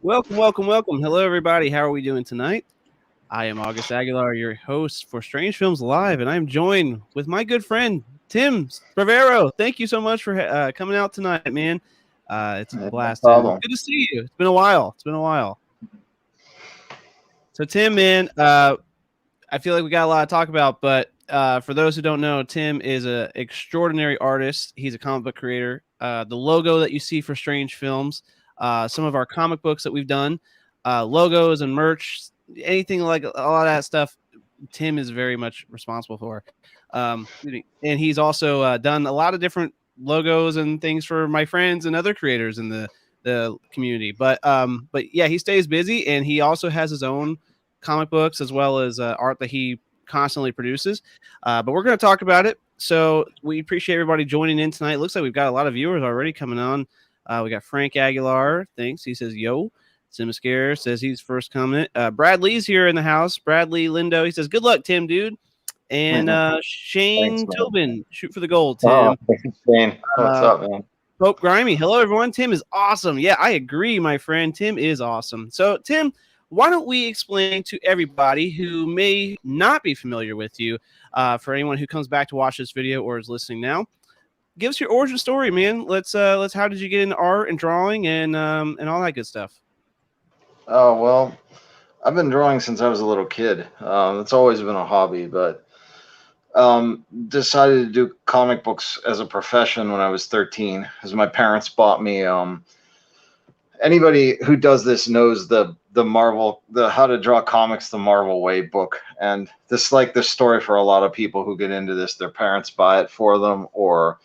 Welcome, welcome, welcome. Hello, everybody. How are we doing tonight? I am August Aguilar, your host for Strange Films Live, and I'm joined with my good friend, Tim Sparvero. Thank you so much for coming out tonight, man. It's a No blast, and problem. good to see you. It's been a while. So, Tim, man, I feel like we got a lot to talk about, but for those who don't know, Tim is an extraordinary artist. He's a comic book creator. The logo that you see for Strange Films, some of our comic books that we've done, logos and merch, anything like a lot of that stuff, Tim is very much responsible for. And he's also done a lot of different logos and things for my friends and other creators in the community. But yeah, he stays busy, and he also has his own comic books as well as art that he constantly produces. But we're going to talk about it. So we appreciate everybody joining in tonight. Looks like we've got a lot of viewers already coming on. We got Frank Aguilar. Thanks. He says, yo. Simascare says he's first coming. Bradley's here in the house. Bradley Lindo. He says, good luck, Tim, dude. And Thanks, Shane man. Tobin, shoot for the gold, Oh, Tim. Shane. What's up, man? Pope Grimy. Hello, everyone. Tim is awesome. Yeah, I agree, my friend. Tim is awesome. So, Tim, why don't we explain to everybody who may not be familiar with you, for anyone who comes back to watch this video or is listening now, give us your origin story, man. Let's how did you get into art and drawing and all that good stuff? Oh, well, I've been drawing since I was a little kid. It's always been a hobby, but decided to do comic books as a profession when I was 13, because my parents bought me. Anybody who does this knows the Marvel, the How to Draw Comics the Marvel Way book, and this like this story for a lot of people who get into this. Their parents buy it for them, or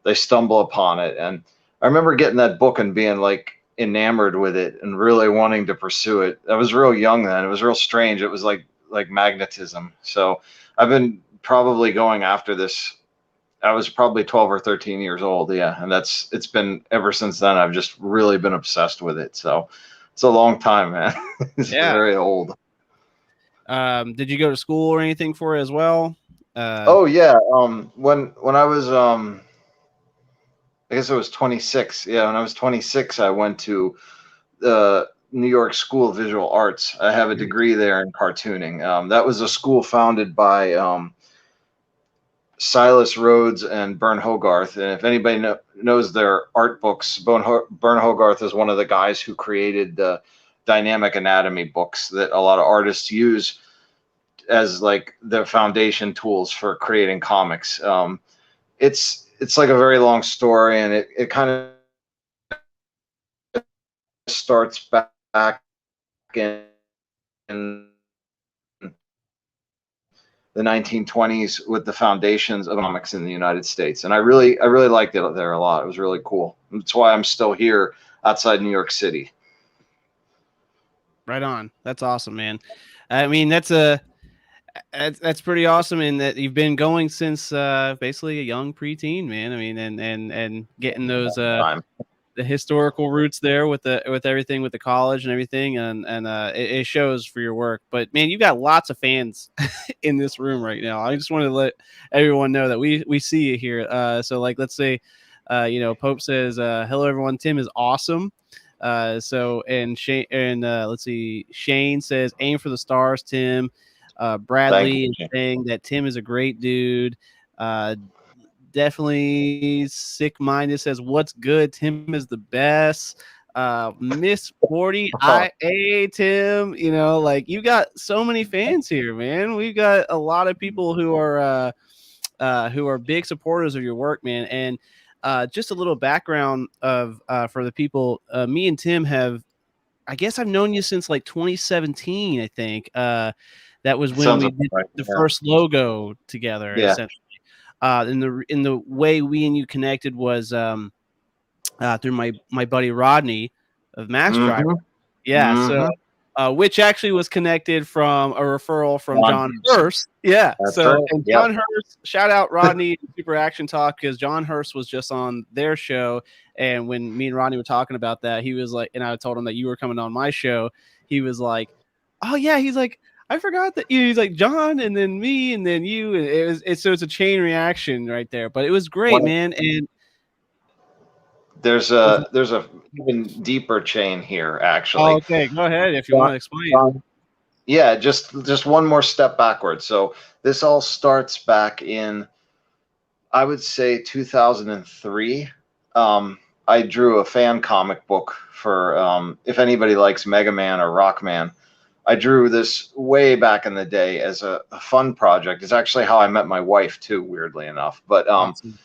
they stumble upon it. And I remember getting that book and being like enamored with it and really wanting to pursue it. I was real young then. It was real strange. It was like magnetism. So I've been probably going after this. I was probably 12 or 13 years old. Yeah. And it's been ever since then. I've just really been obsessed with it. So it's a long time, man. It's very old. Did you go to school or anything for it as well? Oh yeah. When I was, I guess I was 26. Yeah. When I was 26, I went to the New York School of Visual Arts. I have a degree there in cartooning. That was a school founded by Silas Rhodes and Bern Hogarth. And if anybody knows their art books, Bern Hogarth is one of the guys who created the dynamic anatomy books that a lot of artists use as like the foundation tools for creating comics. It's like a very long story, and it kind of starts back in the 1920s with the foundations of comics in the United States. And I really liked it there a lot. It was really cool. That's why I'm still here outside New York City. Right on. That's awesome, man. I mean, that's pretty awesome in that you've been going since basically a young preteen, man. I mean, and getting those the historical roots there with everything with the college and everything, and it shows for your work. But man, you got lots of fans in this room right now. I just wanted to let everyone know that we see you here. So like, let's say, Pope says, "Hello, everyone. Tim is awesome." So and Shane and let's see, Shane says, "Aim for the stars, Tim." Bradley is saying that Tim is a great dude. Definitely sick minded says, what's good? Tim is the best. Miss 40 IA Tim, like you got so many fans here, man. We've got a lot of people who are big supporters of your work, man. And just a little background of for the people, me and Tim I guess I've known you since like 2017, I think. That was when we did the first logo together, essentially. In the way we and you connected was through my buddy Rodney of Max Driver. Yeah, so which actually was connected from a referral from John Hurst. Yeah, and John Hurst, shout out Rodney Super Action Talk, because John Hurst was just on their show, and when me and Rodney were talking about that, he was like, and I told him that you were coming on my show. He was like, "Oh yeah," he's like, I forgot that he's like John, and then me, and then you, and so it's a chain reaction right there. But it was great, man. And There's a even deeper chain here, Oh, actually. okay, go ahead if you want John, to explain. John, yeah, just one more step backwards. So this all starts back in, I would say, 2003. I drew a fan comic book for, if anybody likes Mega Man or Rockman. I drew this way back in the day as a fun project. It's actually how I met my wife too, weirdly enough. But Awesome.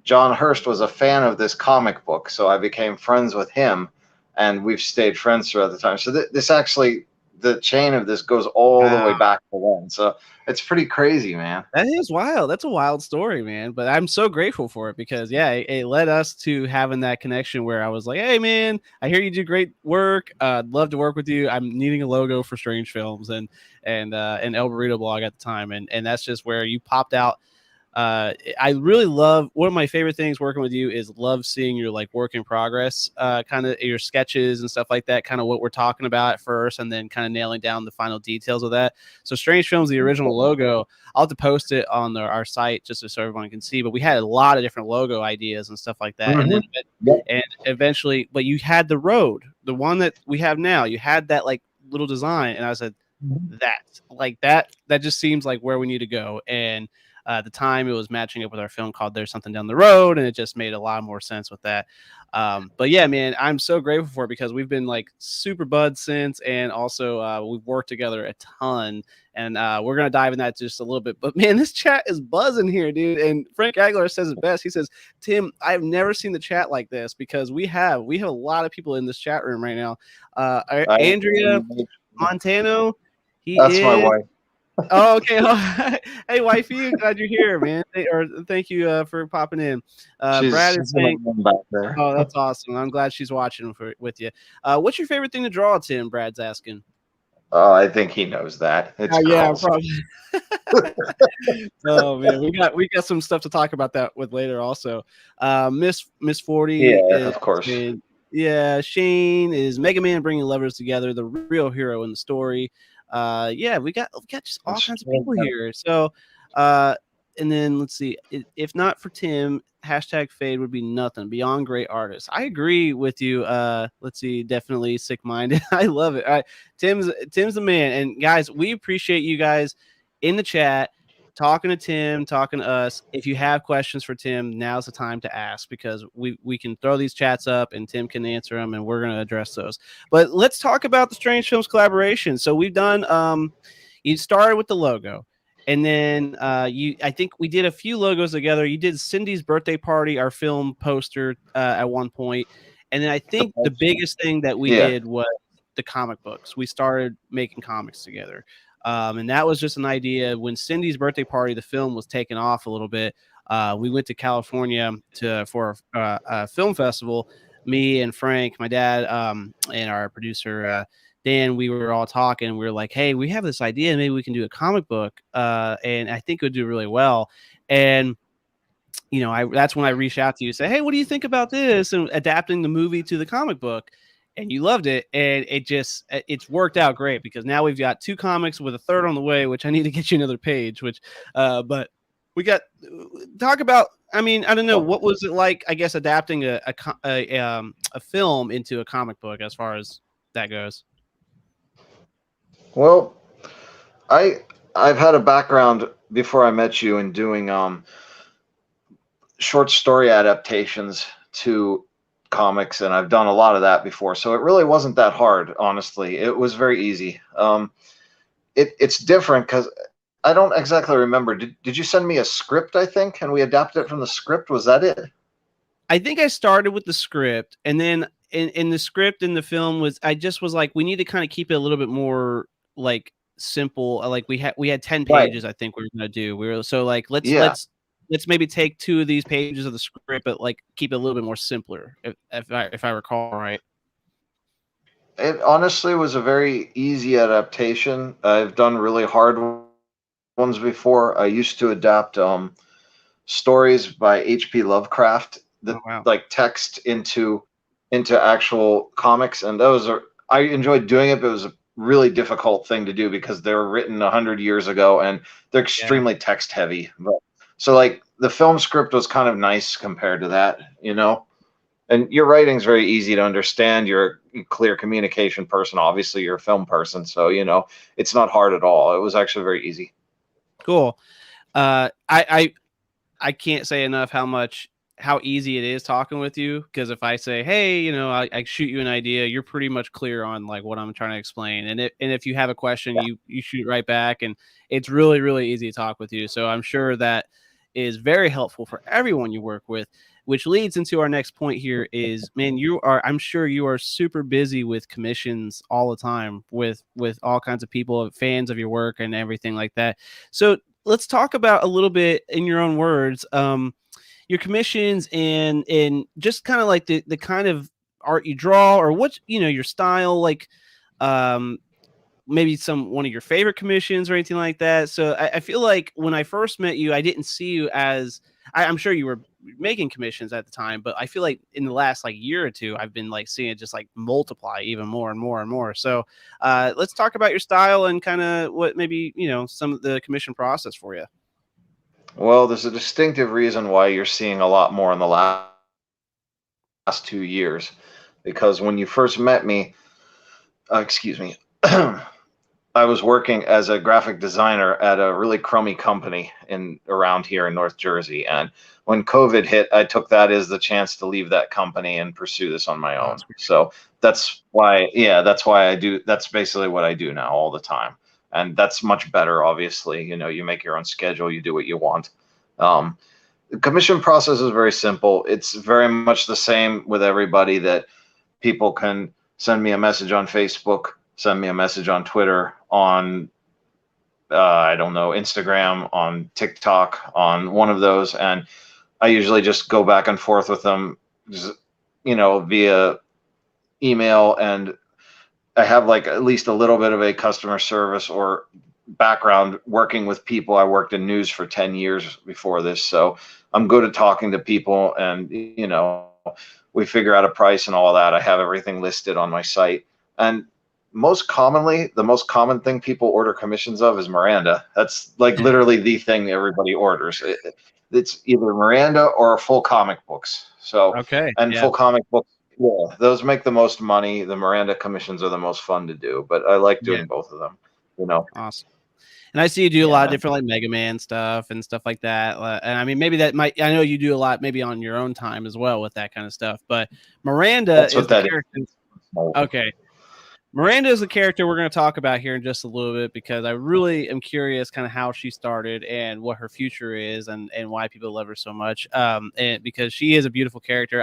John Hurst was a fan of this comic book, so I became friends with him, and we've stayed friends throughout the time. So this actually, the chain of this goes all the way Wow. back to then. So it's pretty crazy, man. That is wild. That's a wild story, man. But I'm so grateful for it because, yeah, it led us to having that connection where I was like, "Hey, man, I hear you do great work. I'd love to work with you. I'm needing a logo for Strange Films and El Burrito blog at the time, and that's just where you popped out. I really love one of my favorite things working with you is love seeing your like work in progress, kind of your sketches and stuff like that, kind of what we're talking about at first, and then kind of nailing down the final details of that. So Strange Films, the original logo, I'll have to post it on our site just so everyone can see. But we had a lot of different logo ideas and stuff like that, and then Yep. and eventually, but you had the road, the one that we have now. You had that like little design, and I said that just seems like where we need to go. And at the time, it was matching up with our film called There's Something Down the Road, and it just made a lot more sense with that. But yeah, man, I'm so grateful for it because we've been like super buds since, and also we've worked together a ton. And we're gonna dive in that just a little bit. But man, this chat is buzzing here, dude. And Frank Aguilar says it best. He says, "Tim, I've never seen the chat like this because we have a lot of people in this chat room right now. Andrea Montano, he That's my is." wife. Oh, okay. Hey, wifey, glad you're here, man. Thank you for popping in. Brad is She's in saying, the room back there. "Oh, that's awesome. I'm glad she's watching with you." What's your favorite thing to draw, Tim? Brad's asking. Oh, I think he knows that. It's Yeah, girls. probably. Oh man, we got some stuff to talk about that with later. Also, Miss 40 Yeah, is of course. saying, yeah, Shane is Mega Man bringing lovers together, the real hero in the story. Yeah, we got just all kinds of people here. So, and then let's see, if not for Tim, hashtag fade would be nothing. Beyond great artists. I agree with you. Let's see, definitely sick minded. I love it. All right, Tim's the man. And guys, we appreciate you guys in the chat talking to Tim, talking to us. If you have questions for Tim, now's the time to ask because we can throw these chats up and Tim can answer them and we're going to address those. But let's talk about the Strange Films collaboration. So we've done you started with the logo. And then I think we did a few logos together. You did Cindy's birthday party, our film poster at one point. And then I think the biggest thing that we did was the comic books. We started making comics together. And that was just an idea when Cindy's birthday party, the film was taken off a little bit. We went to California for a film festival. Me and Frank, my dad, and our producer, Dan, we were all talking. We were like, hey, we have this idea. Maybe we can do a comic book. And I think it would do really well. And that's when I reached out to you, say, hey, what do you think about this? And adapting the movie to the comic book. And you loved it. And it's worked out great because now we've got 2 comics with a third on the way, which I need to get you another page, but we got talk about, I mean, I don't know. What was it like, I guess, adapting a film into a comic book as far as that goes? Well, I've had a background before I met you in doing short story adaptations to comics, and I've done a lot of that before, so it really wasn't that hard. Honestly, it was very easy. It's different because I don't exactly remember. Did you send me a script, I think, and we adapted it from the script? Was that it? I think I started with the script, and then in the script in the film I just was like, we need to kind of keep it a little bit more like simple. Like we had 10 pages, I think we were gonna do. We were so like let's maybe take 2 of these pages of the script, but like keep it a little bit more simpler, if I recall right. It honestly was a very easy adaptation. I've done really hard ones before. I used to adapt stories by H.P. Lovecraft, like text into actual comics, and I enjoyed doing it, but it was a really difficult thing to do because they were written 100 years ago and they're extremely text heavy. So like the film script was kind of nice compared to that, And your writing's very easy to understand. You're a clear communication person. Obviously, you're a film person, so it's not hard at all. It was actually very easy. Cool. I can't say enough how easy it is talking with you, because if I say, hey, I shoot you an idea, you're pretty much clear on like what I'm trying to explain, and if you have a question, Yeah. you shoot right back, and it's really really easy to talk with you. So I'm sure that is very helpful for everyone you work with, which leads into our next point here is, man, I'm sure you are super busy with commissions all the time with all kinds of people, fans of your work and everything like that. So let's talk about a little bit in your own words, your commissions and just kind of like the kind of art you draw, or what, your style, like, um, maybe one of your favorite commissions or anything like that. So I feel like when I first met you, I didn't see you as I'm sure you were making commissions at the time, but I feel like in the last like year or two, I've been like seeing it just like multiply even more and more and more. So let's talk about your style and kind of what maybe, some of the commission process for you. Well, there's a distinctive reason why you're seeing a lot more in the last 2 years, because when you first met me, excuse me, I was working as a graphic designer at a really crummy company around here in North Jersey. And when COVID hit, I took that as the chance to leave that company and pursue this on my own. So that's why that's basically what I do now all the time. And that's much better, obviously. You make your own schedule, you do what you want. The commission process is very simple. It's very much the same with everybody, that people can send me a message on Facebook, send me a message on Twitter, on I don't know, Instagram, on TikTok, on one of those, and I usually just go back and forth with them, via email. And I have like at least a little bit of a customer service or background working with people. I worked in news for 10 years before this, so I'm good at talking to people, and we figure out a price and all that. I have everything listed on my site. And the most common thing people order commissions of is Miranda. That's like literally the thing everybody orders. It's either Miranda or full comic books. So, Okay. and Yeah. full comic books, yeah, those make the most money. The Miranda commissions are the most fun to do, but I like Yeah. doing both of them. Awesome. And I see you do a lot of Yeah. different like Mega Man stuff and stuff like that. And I mean, maybe I know you do a lot maybe on your own time as well with that kind of stuff. But Miranda That's is what the that character. is. Okay. Miranda is the character we're going to talk about here in just a little bit, because I really am curious kind of how she started and what her future is, and why people love her so much. And because she is a beautiful character.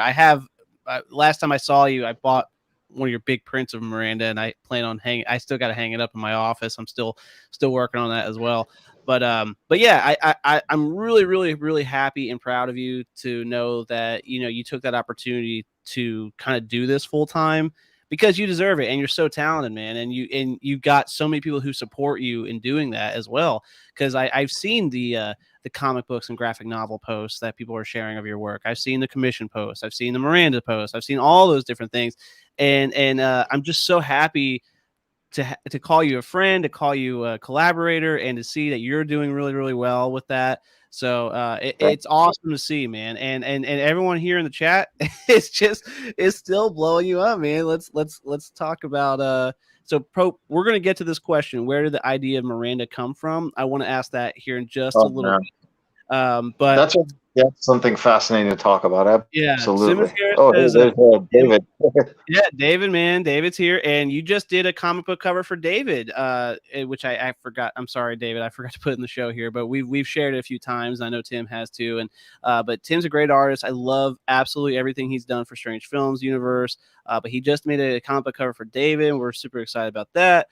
Last time I saw you, I bought one of your big prints of Miranda, and I plan on I still got to hang it up in my office. I'm still working on that as well. But yeah, I'm really, really, really happy and proud of you to know that, you took that opportunity to kind of do this full time, because you deserve it, and you're so talented, man. And you've got so many people who support you in doing that as well. Because I've seen the comic books and graphic novel posts that people are sharing of your work. I've seen the commission posts. I've seen the Miranda posts. I've seen all those different things. And I'm just so happy to call you a friend, to call you a collaborator, and to see that you're doing really, really well with that. So it's awesome to see, man. And everyone here in the chat it's still blowing you up, man. Let's talk about so we're gonna get to this question. Where did the idea of Miranda come from? I want to ask that here in just a little bit. But That's something fascinating to talk about. yeah, Absolutely. Simmons here Oh, hey, says there's David. yeah, David, man. David's here. And you just did a comic book cover for David, which I forgot. I'm sorry, David. I forgot to put in the show here, but we've shared it a few times. I know Tim has too. And but Tim's a great artist. I love absolutely everything he's done for Strange Films universe. But he just made a comic book cover for David, and we're super excited about that.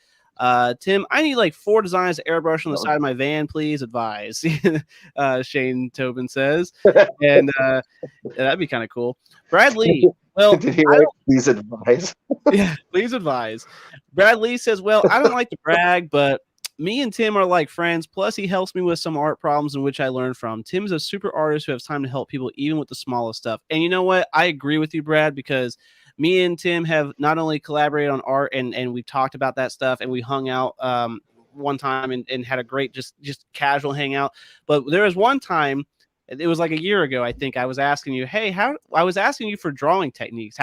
Tim, I need like 4 designs to airbrush on the side of my van, please advise. Shane Tobin says. And that'd be kind of cool. Bradley, well, Did he write, please advise? yeah, please advise. Brad Lee says, well, I don't like to brag, but me and Tim are like friends. Plus, he helps me with some art problems in which I learn from. Tim's a super artist who has time to help people, even with the smallest stuff. And you know what? I agree with you, Brad, because me and Tim have not only collaborated on art, and we've talked about that stuff, and we hung out one time and had a great just casual hangout. But there was one time it was like a year ago, I think. I was asking you, hey, I was asking you for drawing techniques.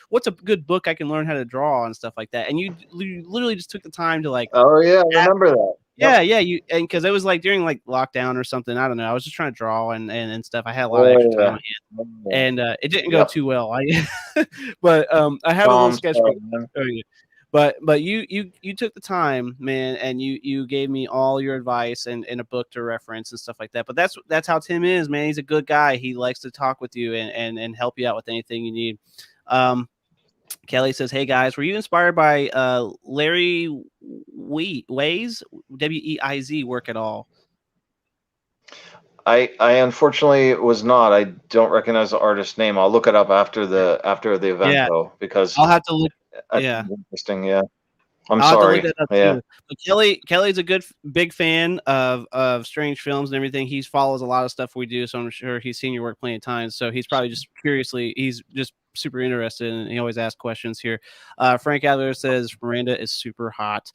What's a good book I can learn how to draw and stuff like that. And you literally just took the time to like, Oh yeah, I remember that. yeah, Yep. yeah, and because it was like during like lockdown or something. I don't know. I was just trying to draw and stuff. I had a lot of extra Oh time yeah. on Oh, hand, and it didn't go yep. too well. But I have a little Tom, sketch sorry, man. showing you. But you took the time, man, and you gave me all your advice and a book to reference and stuff like that. But that's how Tim is, man. He's a good guy. He likes to talk with you and help you out with anything you need. Um, Kelly says, "Hey guys, were you inspired by Larry Weiz Weiz work at all?" I unfortunately was not. I don't recognize the artist's name. I'll look it up after the event Yeah, though, because I'll have to look. I think Yeah, it's interesting. Yeah. I'm I'll have to look sorry. that up Yeah. too. But Kelly's a big fan of strange films and everything. He follows a lot of stuff we do, so I'm sure he's seen your work plenty of times. So he's probably he's just super interested, and he always asks questions here. Frank Adler says Miranda is super hot,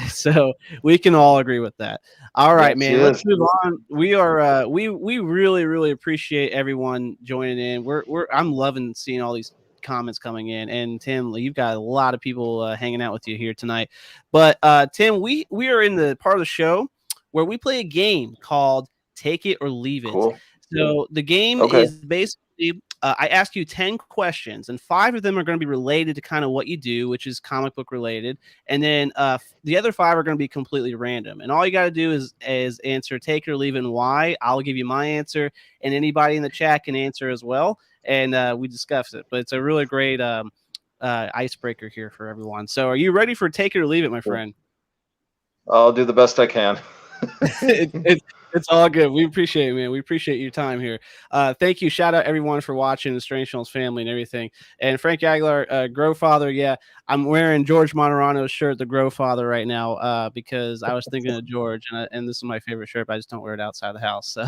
so we can all agree with that. All right, Yes, she man, let's is. move on. We are we really appreciate everyone joining in. I'm loving seeing all these comments coming in, and Tim, you've got a lot of people hanging out with you here tonight. But Tim, we are in the part of the show where we play a game called Take It or Leave It. Cool. So the game Okay. is basically I ask you 10 questions, and 5 of them are going to be related to kind of what you do, which is comic book related, and then the other 5 are going to be completely random. And all you got to do is answer take it or leave it and why. I'll give you my answer, and anybody in the chat can answer as well, and we discuss it. But it's a really great icebreaker here for everyone. So, are you ready for take it or leave it, my friend? I'll do the best I can. It's all good. We appreciate it, man. We appreciate your time here. Thank you. Shout out everyone for watching, the Strange Films family and everything. And Frank Aguilar, Grow Father. Yeah, I'm wearing George Monterano's shirt, the Grow Father, right now because I was thinking of George, and this is my favorite shirt, but I just don't wear it outside the house. So.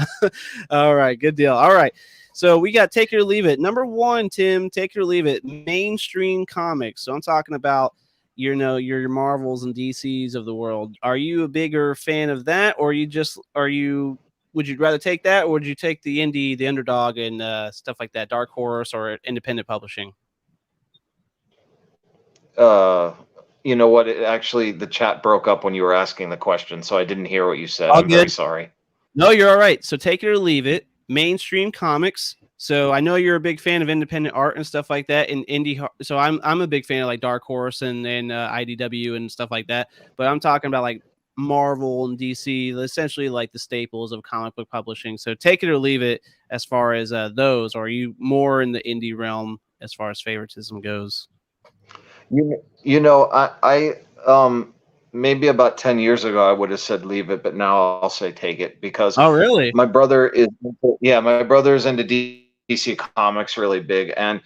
All right, good deal. All right. So we got take it or leave it. Number 1, Tim, take it or leave it. Mainstream comics. So I'm talking about your Marvels and DCs of the world. Are you a bigger fan of that, or would you rather take that, or would you take the indie, the underdog, and stuff like that, Dark Horse or independent publishing? You know what? Actually, the chat broke up when you were asking the question, so I didn't hear what you said. All I'm very good. sorry. No, you're all right. So take it or leave it. Mainstream comics. So I know you're a big fan of independent art and stuff like that, and indie. So I'm a big fan of like Dark Horse and IDW and stuff like that. But I'm talking about like Marvel and DC, essentially like the staples of comic book publishing. So take it or leave it as far as those. Or are you more in the indie realm as far as favoritism goes? You know, maybe about 10 years ago I would have said leave it, but now I'll say take it because Oh, really? my brother is into DC Comics really big, and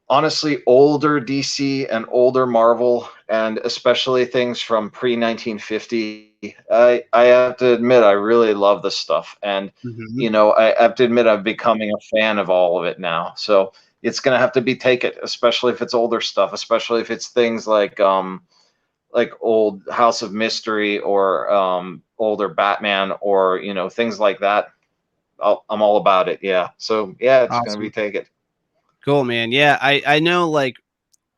honestly, older DC and older Marvel, and especially things from pre 1950, I have to admit I really love this stuff, and Mm-hmm. I have to admit I'm becoming a fan of all of it now. So it's gonna have to be take it, especially if it's older stuff, especially if it's things like old House of Mystery or older Batman or things like that. I'm all about it. Yeah. So yeah, it's gonna be Awesome. take it. Cool, man. Yeah, I know like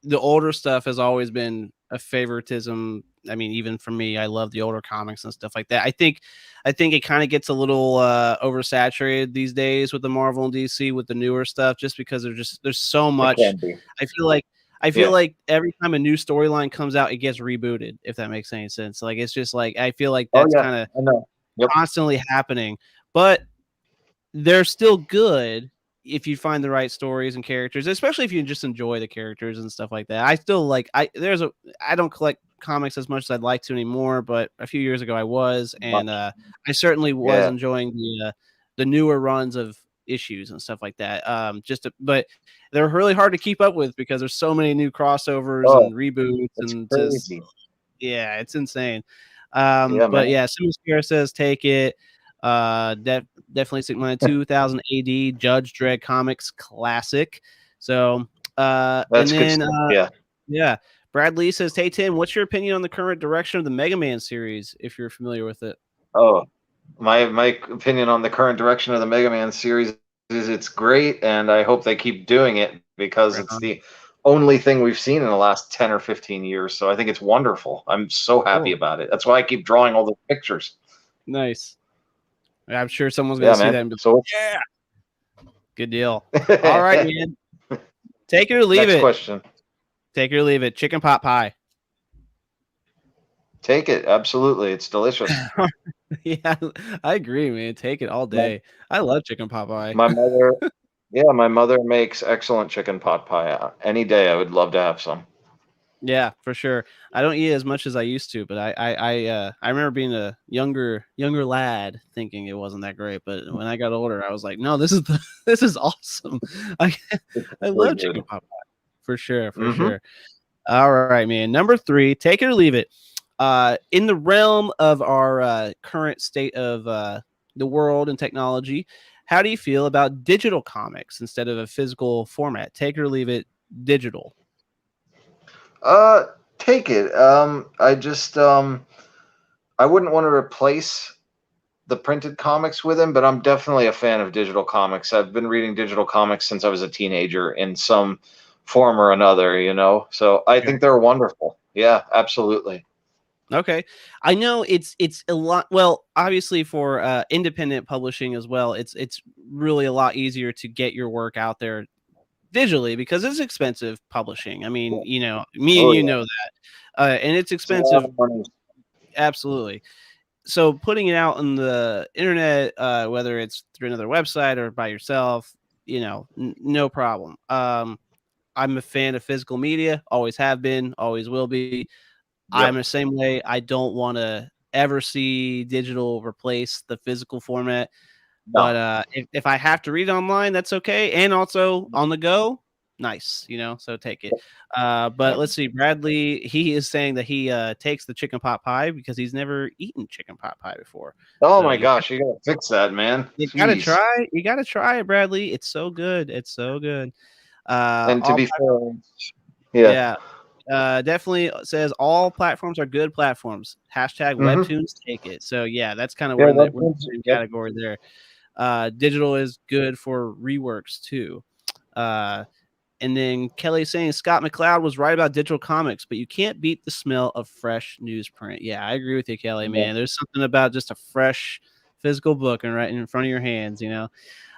the older stuff has always been a favoritism. I mean, even for me, I love the older comics and stuff like that. I think it kind of gets a little oversaturated these days with the Marvel and DC with the newer stuff, just because there's so It much. can be. I feel like I feel Yeah. like every time a new storyline comes out, it gets rebooted. If that makes any sense, like it's just like I feel like Oh that's yeah. kind of I know. Yep. constantly happening, but they're still good if you find the right stories and characters, especially if you just enjoy the characters and stuff like that. I still like I don't collect comics as much as I'd like to anymore, but a few years ago I was, and Much. I certainly was Yeah. enjoying the newer runs of issues and stuff like that. But they're really hard to keep up with because there's so many new crossovers Oh, and reboots it's and just crazy. yeah, it's insane. Yeah, But man. yeah, Simmons Pierre says take it. Definitely stick my 2000 AD Judge Dredd comics classic. So, and That's good then stuff. Yeah. yeah, Brad Lee says, "Hey Tim, what's your opinion on the current direction of the Mega Man series? If you're familiar with it." Oh. My opinion on the current direction of the Mega Man series is it's great, and I hope they keep doing it because Right it's on. the only thing we've seen in the last 10 or 15 years. So I think it's wonderful. I'm so happy Cool. about it. That's why I keep drawing all the pictures. Nice. I'm sure someone's gonna Yeah, see man. that and be like, So yeah, good deal. All right, man. Take it or leave next it. question. Take it or leave it. Chicken pot pie. Take it. Absolutely. It's delicious. Yeah, I agree, man. Take it all My, day. I love chicken pot pie. my mother, yeah, my mother makes excellent chicken pot pie. Any day, I would love to have some. Yeah, for sure. I don't eat as much as I used to, but I remember being a younger lad thinking it wasn't that great. But when I got older, I was like, no, this is awesome. I It's I really love chicken good. pot pie for sure, for Mm-hmm. sure. All right, man. Number 3, take it or leave it. In the realm of our current state of the world and technology, how do you feel about digital comics instead of a physical format? Take it or leave it. Digital. Uh, take it. I wouldn't want to replace the printed comics with him, but I'm definitely a fan of digital comics. I've been reading digital comics since I was a teenager in some form or another, you know? So I think they're wonderful. Yeah, absolutely. Okay. I know it's a lot, well, obviously for independent publishing as well, it's really a lot easier to get your work out there digitally because it's expensive publishing. I mean, me and Oh, you yeah. know that. And it's It's a lot expensive, of money. absolutely. So putting it out on the internet, whether it's through another website or by yourself, no problem. I'm a fan of physical media, always have been, always will be. I'm Yep. the same way. I don't want to ever see digital replace the physical format. But No. if I have to read online, that's okay. And also on the go, nice, so take it. But let's see. Bradley, he is saying that he takes the chicken pot pie because he's never eaten chicken pot pie before. Oh So my gosh, you gotta fix that, man. you gotta Jeez. try. You gotta try it, Bradley. It's so good. It's so good. And to All be fair, yeah. Yeah, definitely says all platforms are good platforms. Hashtag Mm-hmm. webtoons take it. So yeah, that's kind of Yeah, we're in the same yep. category there. Digital is good for reworks too. Uh, and then Kelly saying Scott McCloud was right about digital comics, but you can't beat the smell of fresh newsprint. Yeah, I agree with you, Kelly, Yeah. man. There's something about just a fresh physical book and right in front of your hands.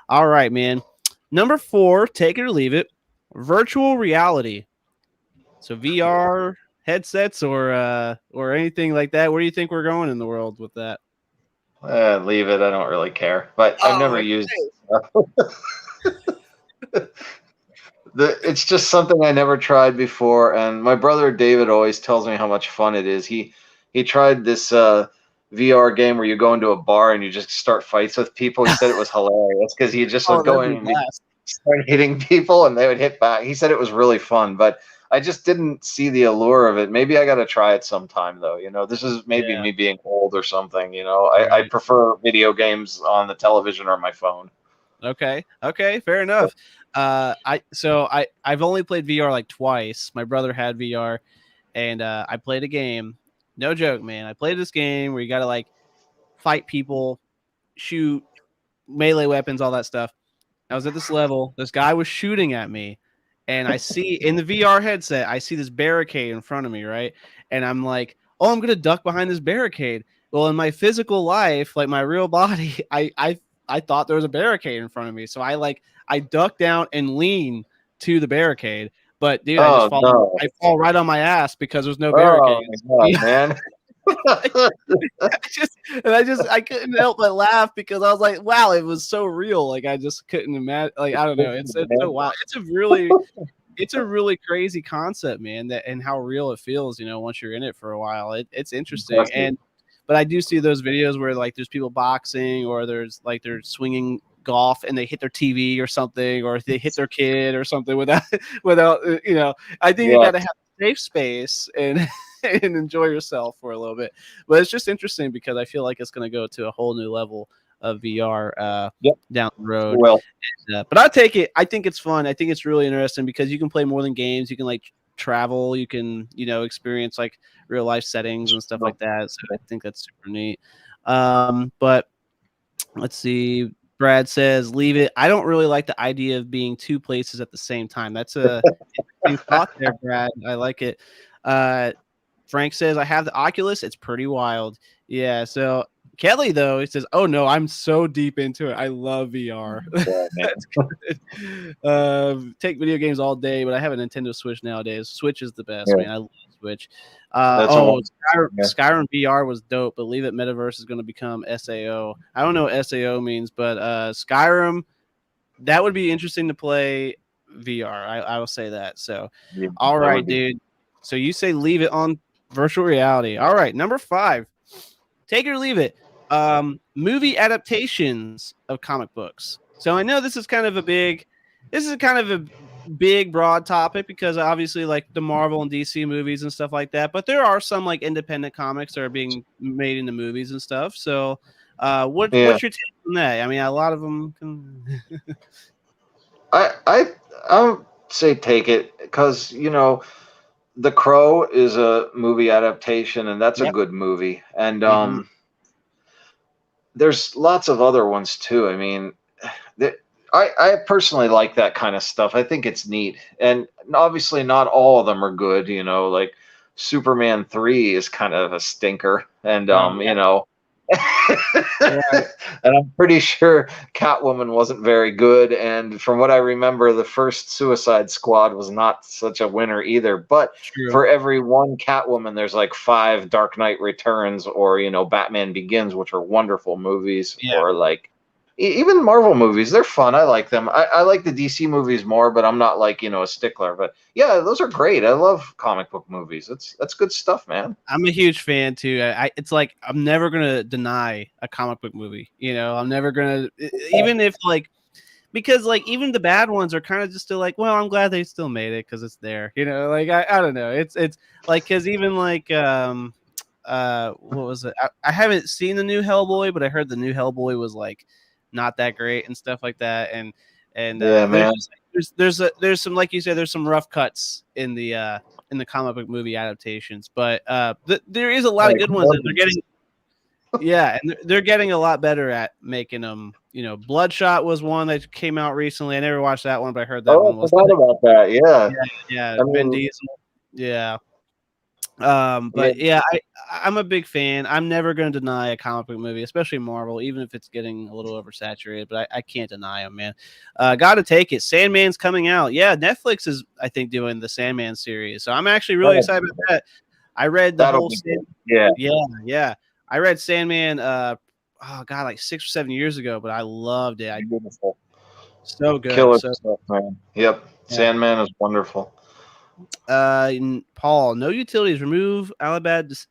All right, man. Number 4, take it or leave it. Virtual reality. So VR headsets or anything like that. Where do you think we're going in the world with that? Leave it. I don't really care. But I've never Oh, used it's just something I never tried before, and my brother David always tells me how much fun it is. He tried this VR game where you go into a bar and you just start fights with people. He said it was hilarious because he just oh, would go that'd in be a and he'd blast. start hitting people and they would hit back. He said it was really fun, but I just didn't see the allure of it. Maybe I got to try it sometime though. You know, this is maybe Yeah, me being old or something. You know, I right. prefer video games on the television or my phone. Okay. Okay, fair enough. I've only played VR like twice. My brother had VR and I played a game. No joke, man. I played this game where you got to like fight people, shoot melee weapons, all that stuff. I was at this level. This guy was shooting at me, and I see in the VR headset, I see this barricade in front of me, right? And I'm like, oh, I'm gonna duck behind this barricade. Well, in my physical life, like my real body, I thought there was a barricade in front of me, so I duck down and lean to the barricade. But dude, Oh no! I fall right on my ass because there's no Oh my barricades. god, man! I couldn't help but laugh because I was like, wow, it was so real. Like I just couldn't imagine. Like I don't know, it's so wild. It's a really crazy concept, man. That and how real it feels. Once you're in it for a while, it's interesting. Impressive. But I do see those videos where like there's people boxing or there's like they're swinging golf and they hit their TV or something or they hit their kid or something without without. I think you got to Yes. have a safe space and and enjoy yourself for a little bit. But it's just interesting because I feel like it's going to go to a whole new level of VR Yep. down the road. Well. But I take it. I think it's fun. I think it's really interesting because you can play more than games. You can like travel. You can experience like real life settings and stuff like that. So I think that's super neat. But Let's see. Brad says, leave it. I don't really like the idea of being two places at the same time. That's a interesting thought there, Brad. I like it. Frank says, I have the Oculus. It's pretty wild. Yeah. So Kelly, though, he says, oh, no, I'm so deep into it. I love VR. Yeah, That's good. Take video games all day, but I have a Nintendo Switch nowadays. Switch is the best, yeah. man. I love Switch. That's Skyrim VR was dope, but Leave It Metaverse is going to become SAO. I don't know what SAO means, but Skyrim, that would be interesting to play VR. I will say that. So, yeah, all right, dude. So you say leave it on virtual reality. All right, number 5. Take it or leave it. Movie adaptations of comic books. So I know this is kind of a big broad topic because obviously like the Marvel and DC movies and stuff like that, but there are some like independent comics that are being made into movies and stuff. So what's your take on that? I mean, a lot of them can I would say take it because The Crow is a movie adaptation, and that's a good movie. And there's lots of other ones too. I mean, I personally like that kind of stuff. I think it's neat, and obviously not all of them are good. Like Superman 3 is kind of a stinker, and and I'm pretty sure Catwoman wasn't very good. And from what I remember, the first Suicide Squad was not such a winner either. But for every one Catwoman, there's like 5 Dark Knight Returns or, Batman Begins, which are wonderful movies. Yeah. Or like even Marvel movies, they're fun. I like them. I like the DC movies more, but I'm not like, a stickler. But yeah, those are great. I love comic book movies. That's good stuff, man. I'm a huge fan too. It's like I'm never gonna deny a comic book movie. I'm never gonna, even if like, because like even the bad ones are kind of just still like, well, I'm glad they still made it because it's there. Like I don't know. It's like because even like what was it? I haven't seen the new Hellboy, but I heard the new Hellboy was like not that great and stuff like that. And yeah, man. There's some, like you said, there's some rough cuts in the comic book movie adaptations, but there is a lot of good ones that they're getting. Yeah, and they're getting a lot better at making them. Bloodshot was one that came out recently. I never watched that one, but I heard that one was. I forgot about that. Yeah. Vin Diesel. Yeah. But yeah, I'm a big fan. I'm never going to deny a comic book movie, especially Marvel, even if it's getting a little oversaturated, but I can't deny them, man. Got to take it. Sandman's coming out. Yeah, Netflix is, I think, doing the Sandman series. So I'm actually really excited about that. I read the whole Yeah. I read Sandman like 6 or 7 years ago, but I loved it. Beautiful. So good. Killer stuff, man. Yep. Yeah. Sandman is wonderful. Paul, no utilities. Remove Alabad.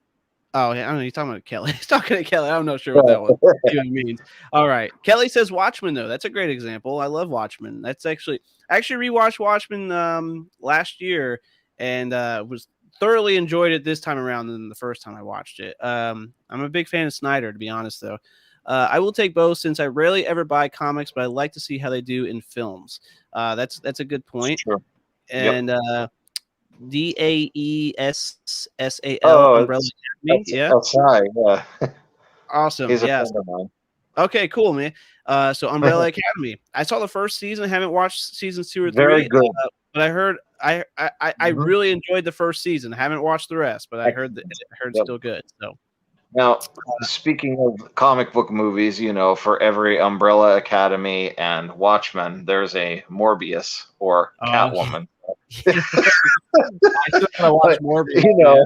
Oh, I don't know. He's talking about Kelly. He's talking to Kelly. I'm not sure what that one even means. All right. Kelly says Watchmen, though. That's a great example. I love Watchmen. I actually rewatched Watchmen last year and was thoroughly enjoyed it this time around than the first time I watched it. I'm a big fan of Snyder, to be honest, though. I will take both since I rarely ever buy comics, but I like to see how they do in films. That's a good point. Sure. And DAESSAL Umbrella Academy. Yeah. Yeah. Awesome. Yeah. Okay, cool, man. So Umbrella Academy. I saw the first season. I haven't watched seasons 2 or 3. Very good. But I heard I really enjoyed the first season. I haven't watched the rest, but I heard it's still good. So now, speaking of comic book movies, for every Umbrella Academy and Watchmen, there's a Morbius or Catwoman. I still gotta watch Morbius.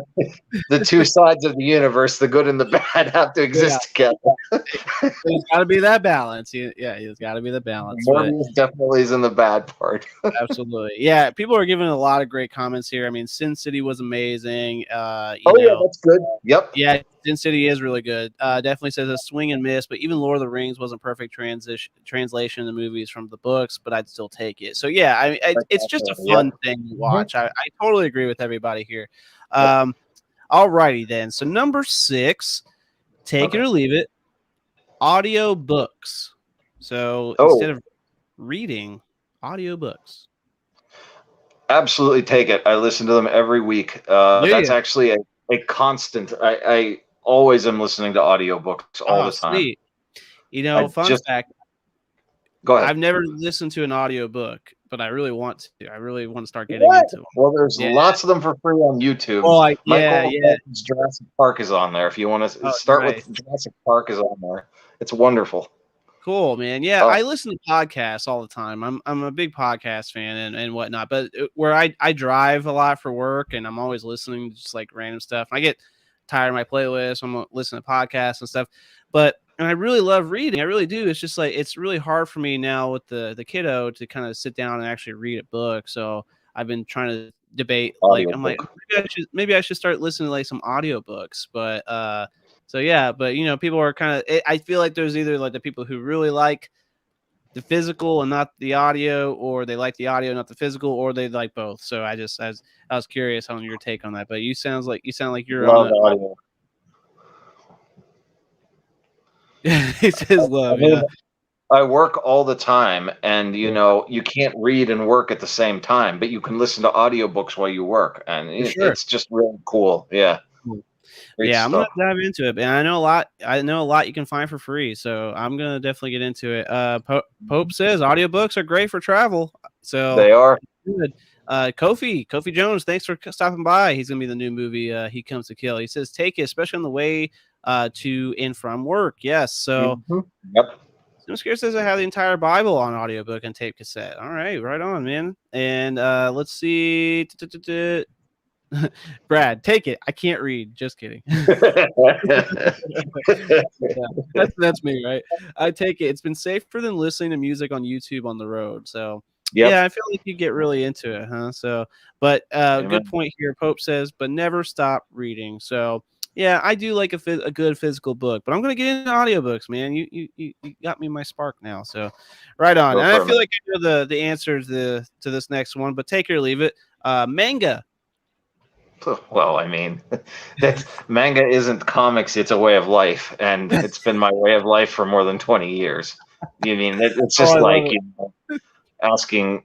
The two sides of the universe, the good and the bad, have to exist together. There's got to be that balance. There's got to be the balance. Morbius definitely is in the bad part. Absolutely. Yeah, people are giving a lot of great comments here. I mean, Sin City was amazing. Yeah, that's good. Yep. Yeah, Sin City is really good. Definitely says a swing and miss, but even Lord of the Rings wasn't perfect translation of the movies from the books, but I'd still take it. So yeah, it's just a fun thing to watch. I totally agree with everybody here. All righty then. So number 6, take it or leave it. Audio books. So instead of reading, audio books. Absolutely take it. I listen to them every week. That's actually a constant. I always am listening to audiobooks all the time. Sweet. You know, fun fact, Go ahead. I've never listened to an audiobook, but I really want to. I really want to start getting What? into them. Well, there's Yeah. lots of them for free on YouTube. Oh, Michael yeah. Jurassic Park is on there. If you want to Oh, start nice. with Jurassic Park is on there. It's wonderful. Cool, man. Yeah, I listen to podcasts all the time. I'm a big podcast fan and whatnot. But where I drive a lot for work, and I'm always listening to just like random stuff. I get tired of my playlist. I'm listening to podcasts and stuff. And I really love reading. I really do. It's just like it's really hard for me now with the kiddo to kind of sit down and actually read a book. So I've been trying to debate. Like I'm like maybe I should start listening to like some audiobooks. So yeah, but you know, people are kind of. I feel like there's either like the people who really like the physical and not the audio, or they like the audio not the physical, or they like both. So I was curious on your take on that. But you sound like you're Love on audio. It says love. I mean, Yeah, I work all the time, and you know you can't read and work at the same time, but you can listen to audiobooks while you work, and sure. it's just really cool. Yeah. Great Yeah, I'm gonna stuff. dive into it, and I know a lot. I know a lot you can find for free, so I'm gonna definitely get into it. Pope says audiobooks are great for travel, so They are. good. Kofi Jones, thanks for stopping by. He's gonna be the new movie. He Comes to Kill. He says take it, especially on the way to and from work. Yes, so. Yep. Scare says I have the entire Bible on audiobook and tape cassette. All right, right on, man. And let's see. Brad, take it. I can't read. Just kidding. That's me, right? I take it. It's been safer than listening to music on YouTube on the road. So yeah, I feel like you get really into it, huh? So, but good point here. Pope says, but never stop reading. So yeah, I do like a good physical book, but I'm gonna get into audiobooks, man. You got me my spark now. So right on. And I feel like I know the answer to this next one, but take it or leave it. Manga. Well, I mean, that manga isn't comics; it's a way of life, and it's been my way of life for more than 20 years. You mean it's just you know, asking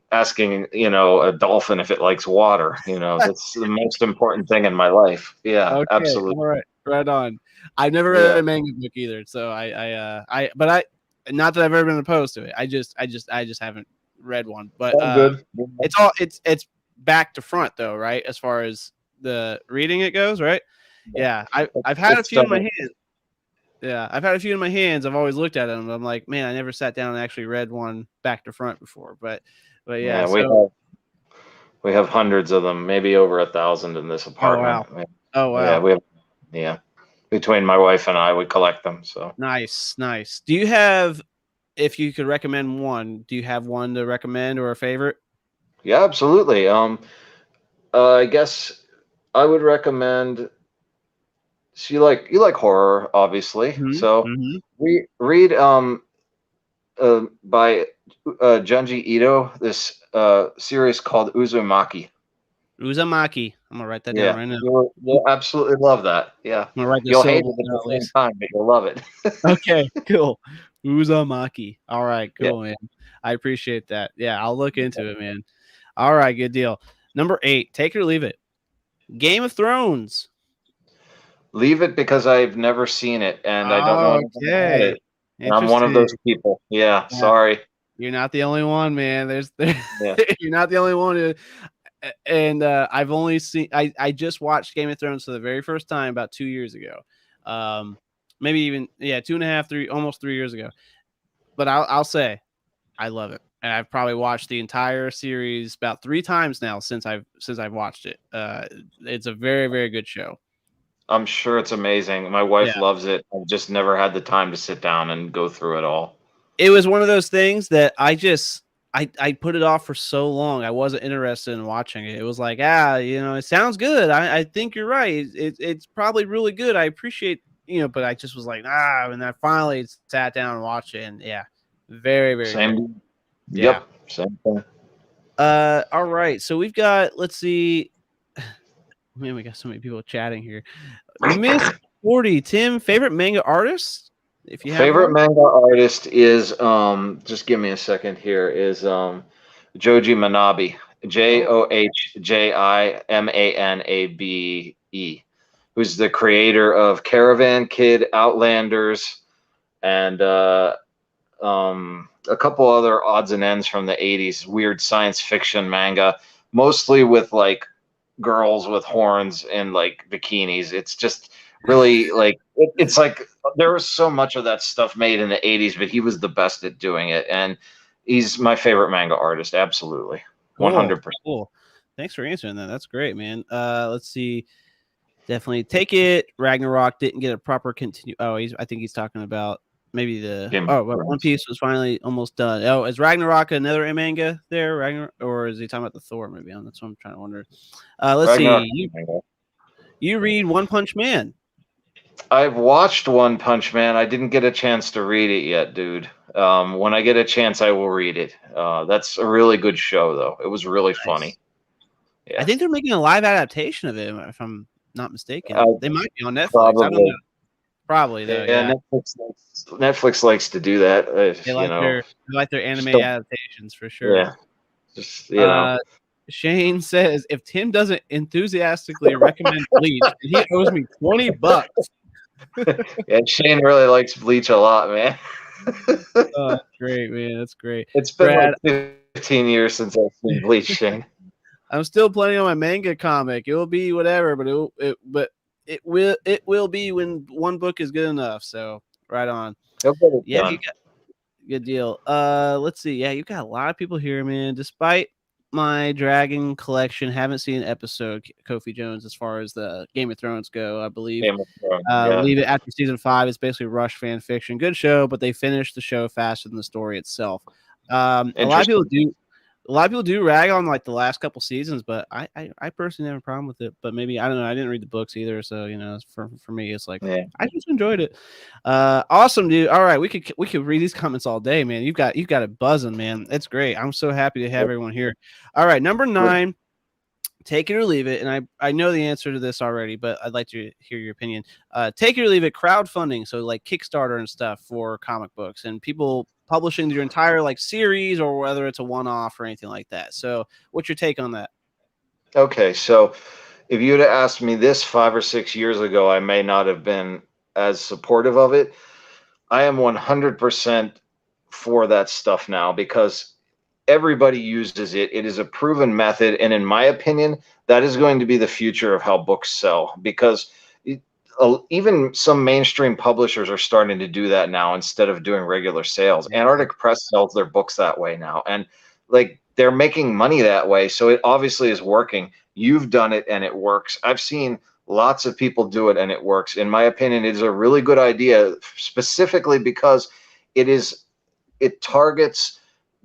you know a dolphin if it likes water. You know, that's the most important thing in my life. Yeah, okay, absolutely. All right, right on. I've never read a manga book either, so but not that I've ever been opposed to it. I just haven't read one. But good. It's back to front though, right? As far as the reading it goes, right? Yeah, I've had a few in my hands. Yeah, I've had a few in my hands. I've always looked at them. I'm like, man, I never sat down and actually read one back to front before. But yeah, we have hundreds of them, maybe over 1,000 in this apartment. Oh wow. Yeah, we have between my wife and I, we collect them. So nice. Do you have, if you could recommend one, do you have one to recommend or a favorite? Yeah, absolutely. I guess I would recommend. So you like horror, obviously. So we read by Junji Ito this series called Uzumaki. Uzumaki. I'm gonna write that down right now. You'll absolutely love that. Yeah, I'm gonna write you'll hate it at the same time, but you'll love it. Okay, cool. Uzumaki. All right, cool, man. I appreciate that. Yeah, I'll look into it, man. All right, good deal. Number 8, take it or leave it. Game of Thrones. Leave it because I've never seen it and I don't know anything about it. And I'm one of those people. Yeah, sorry. You're not the only one, man. You're not the only one. And I've only seen. I just watched Game of Thrones for the very first time about 2 years ago. Maybe even 2.5, 3, almost 3 years ago. But I'll say, I love it, and I've probably watched the entire series about 3 times now since I've watched it. It's a very, very good show. I'm sure it's amazing. My wife loves it. I've just never had the time to sit down and go through it all. It was one of those things that I put it off for so long. I wasn't interested in watching it. It was like, it sounds good. I think you're right. It's probably really good. I appreciate, but I just was like, and I finally sat down and watched it, and very, very same. Good. Yep, same thing. All right. So we've got, let's see. Man, we got so many people chatting here. Miss 40, Tim, favorite manga artist? If you have favorite manga artist is just give me a second here, is Joji Manabe. JohjiManabe, who's the creator of Caravan Kid, Outlanders, and a couple other odds and ends from the 80s, weird science fiction manga, mostly with like girls with horns and like bikinis. It's just really like it's like there was so much of that stuff made in the 80s, but he was the best at doing it, and he's my favorite manga artist. Absolutely, Cool. 100%. Cool. Thanks for answering that. That's great, man. Let's see. Definitely take it. Ragnarok didn't get a proper continue. Oh, I think he's talking about maybe Game of but One Thrones. Piece was finally almost done. Oh, is Ragnarok another manga there, Ragnarok, or is he talking about the Thor movie? That's what I'm trying to wonder. Let's Ragnarok. see. You read One Punch Man. I've watched One Punch Man. I didn't get a chance to read it yet, dude. When I get a chance, I will read it. That's a really good show, though. It was really funny. Yeah. I think they're making a live adaptation of it, if I'm not mistaken. They might be on Netflix. Probably. I don't know. Probably though. Yeah, Netflix likes to do that. They like their anime adaptations for sure. Yeah, just Shane says if Tim doesn't enthusiastically recommend Bleach, he owes me $20. Yeah, Shane really likes Bleach a lot, man. Oh, great, man. That's great. It's been like 15 years since I've seen Bleach, Shane. I'm still planning on my manga comic. It will be whatever, but it will be when one book is good enough. So right on. Yeah, you got good deal. Let's see. Yeah, you got a lot of people here, man. Despite my Dragon collection, haven't seen an episode, Kofi Jones, as far as the Game of Thrones go, I believe. Game of Thrones, Leave it after season 5. It's basically rush fan fiction. Good show, but they finished the show faster than the story itself. A lot of people do rag on like the last couple seasons, but I personally have a problem with it. But maybe I don't know. I didn't read the books either, so for me, it's like I just enjoyed it. Awesome, dude. All right, we could read these comments all day, man. You've got it buzzing, man. It's great. I'm so happy to have everyone here. All right, number 9. Take it or leave it, and I know the answer to this already, but I'd like to hear your opinion. Take it or leave it. Crowdfunding, so like Kickstarter and stuff for comic books, and people publishing your entire like series, or whether it's a one-off or anything like that. So, what's your take on that? Okay, so if you would have asked me this 5 or 6 years ago, I may not have been as supportive of it. I am 100% for that stuff now because everybody uses it. It is a proven method, and in my opinion, that is going to be the future of how books sell, because even some mainstream publishers are starting to do that now instead of doing regular sales. Antarctic Press sells their books that way now, and like they're making money that way, so it obviously is working. You've done it and it works. I've seen lots of people do it and it works. In my opinion, it is a really good idea, specifically because it targets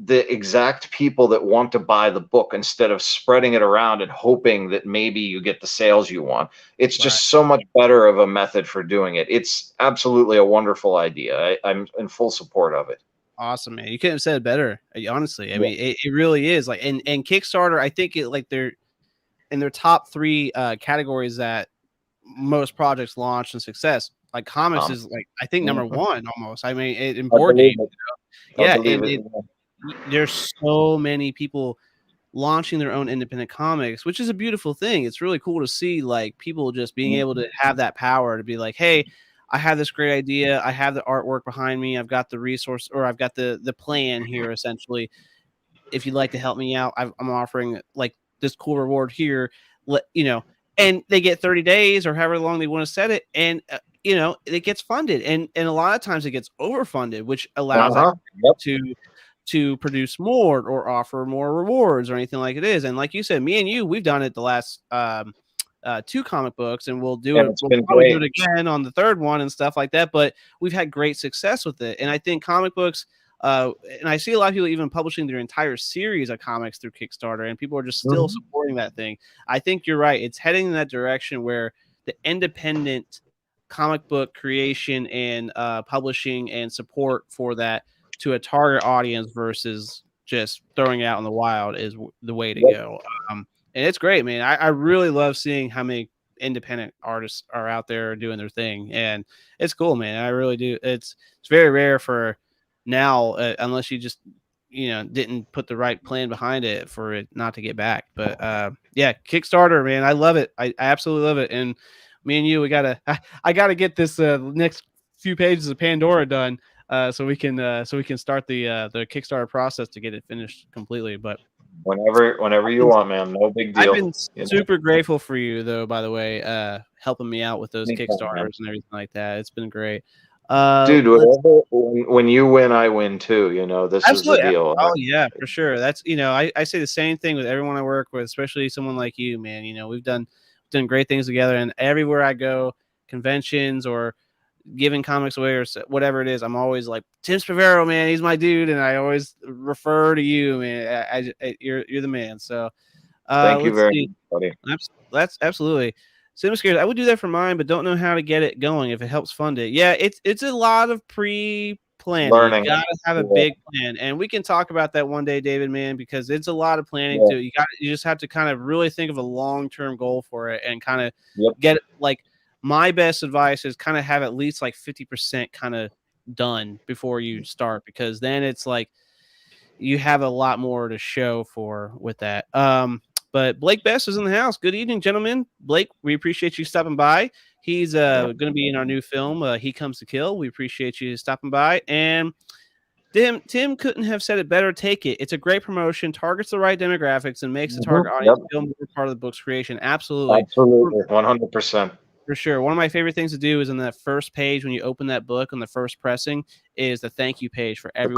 the exact people that want to buy the book instead of spreading it around and hoping that maybe you get the sales you want. It's just so much better of a method for doing it. It's absolutely a wonderful idea. I'm in full support of it. Awesome, man. You couldn't have said it better, honestly. I mean, it really is like, and Kickstarter, I think it like they're in their top 3 categories that most projects launch and success. Like comics is like, I think number 1 almost. I mean, in board games, there's so many people launching their own independent comics, which is a beautiful thing. It's really cool to see like people just being able to have that power to be like, hey, I have this great idea. I have the artwork behind me. I've got the resource, or I've got the plan here. Essentially, if you'd like to help me out, I'm offering like this cool reward here. And they get 30 days or however long they want to set it, and it gets funded, and a lot of times it gets overfunded, which allows to produce more or offer more rewards or anything like it is. And like you said, me and you, we've done it the last 2 comic books, and we'll do it. We'll probably do it again on the 3rd one and stuff like that. But we've had great success with it. And I think comic books, and I see a lot of people even publishing their entire series of comics through Kickstarter, and people are just still supporting that thing. I think you're right. It's heading in that direction where the independent comic book creation and publishing and support for that to a target audience versus just throwing it out in the wild is the way to go. And it's great, man. I really love seeing how many independent artists are out there doing their thing, and it's cool, man. I really do. It's very rare for now, unless you just didn't put the right plan behind it for it not to get back. But yeah, Kickstarter, man, I love it. I absolutely love it. And me and you, I gotta get this next few pages of Pandora done, so we can start the Kickstarter process to get it finished completely. But Whenever you want, man. No big I've deal. been super grateful for you, though. By the way, helping me out with those Anytime, Kickstarters man. and everything like that. It's been great. Dude, when you win, I win too. This is the Absolutely. deal. Oh yeah, for sure. That's I say the same thing with everyone I work with, especially someone like you, man. We've done great things together, and everywhere I go, conventions or giving comics away or whatever it is, I'm always like, Tim Sparvero, man, he's my dude, and I always refer to you, man. You're the man. So Thank you let's very see. much, buddy. That's absolutely. Cinema Scares, I would do that for mine, but don't know how to get it going if it helps fund it. Yeah, it's a lot of pre-planning. Learning. You gotta have a big plan, and we can talk about that one day, David, man, because it's a lot of planning too. You just have to kind of really think of a long-term goal for it and kind of get it. Like, my best advice is kind of have at least like 50% kind of done before you start, because then it's like you have a lot more to show for with that. But Blake Best is in the house. Good evening, gentlemen. Blake, we appreciate you stopping by. He's going to be in our new film, He Comes to Kill. We appreciate you stopping by. And Tim couldn't have said it better. Take it. It's a great promotion, targets the right demographics, and makes the target audience feel more part of the book's creation. Absolutely. 100%. For sure. One of my favorite things to do is in that first page when you open that book on the first pressing is the thank you page for every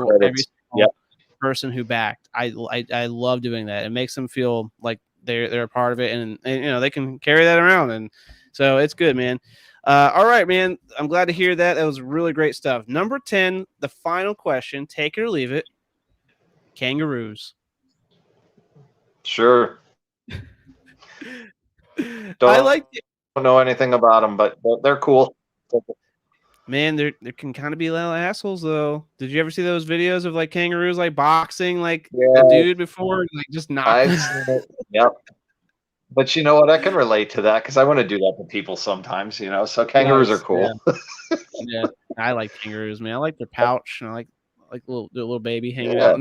person who backed. I love doing that. It makes them feel like they're a part of it, and they can carry that around, and so it's good, man. All right, man. I'm glad to hear that. That was really great stuff. Number 10, the final question. Take it or leave it. Sure. Don't know anything about them, but they're cool. Man, there can kind of be little assholes though. Did you ever see those videos of like kangaroos like boxing like a dude before, like just not? Yep. But you know what? I can relate to that because I want to do that to people sometimes. So kangaroos are cool. Yeah, I like kangaroos, man. I like their pouch, and I like little baby hanging out.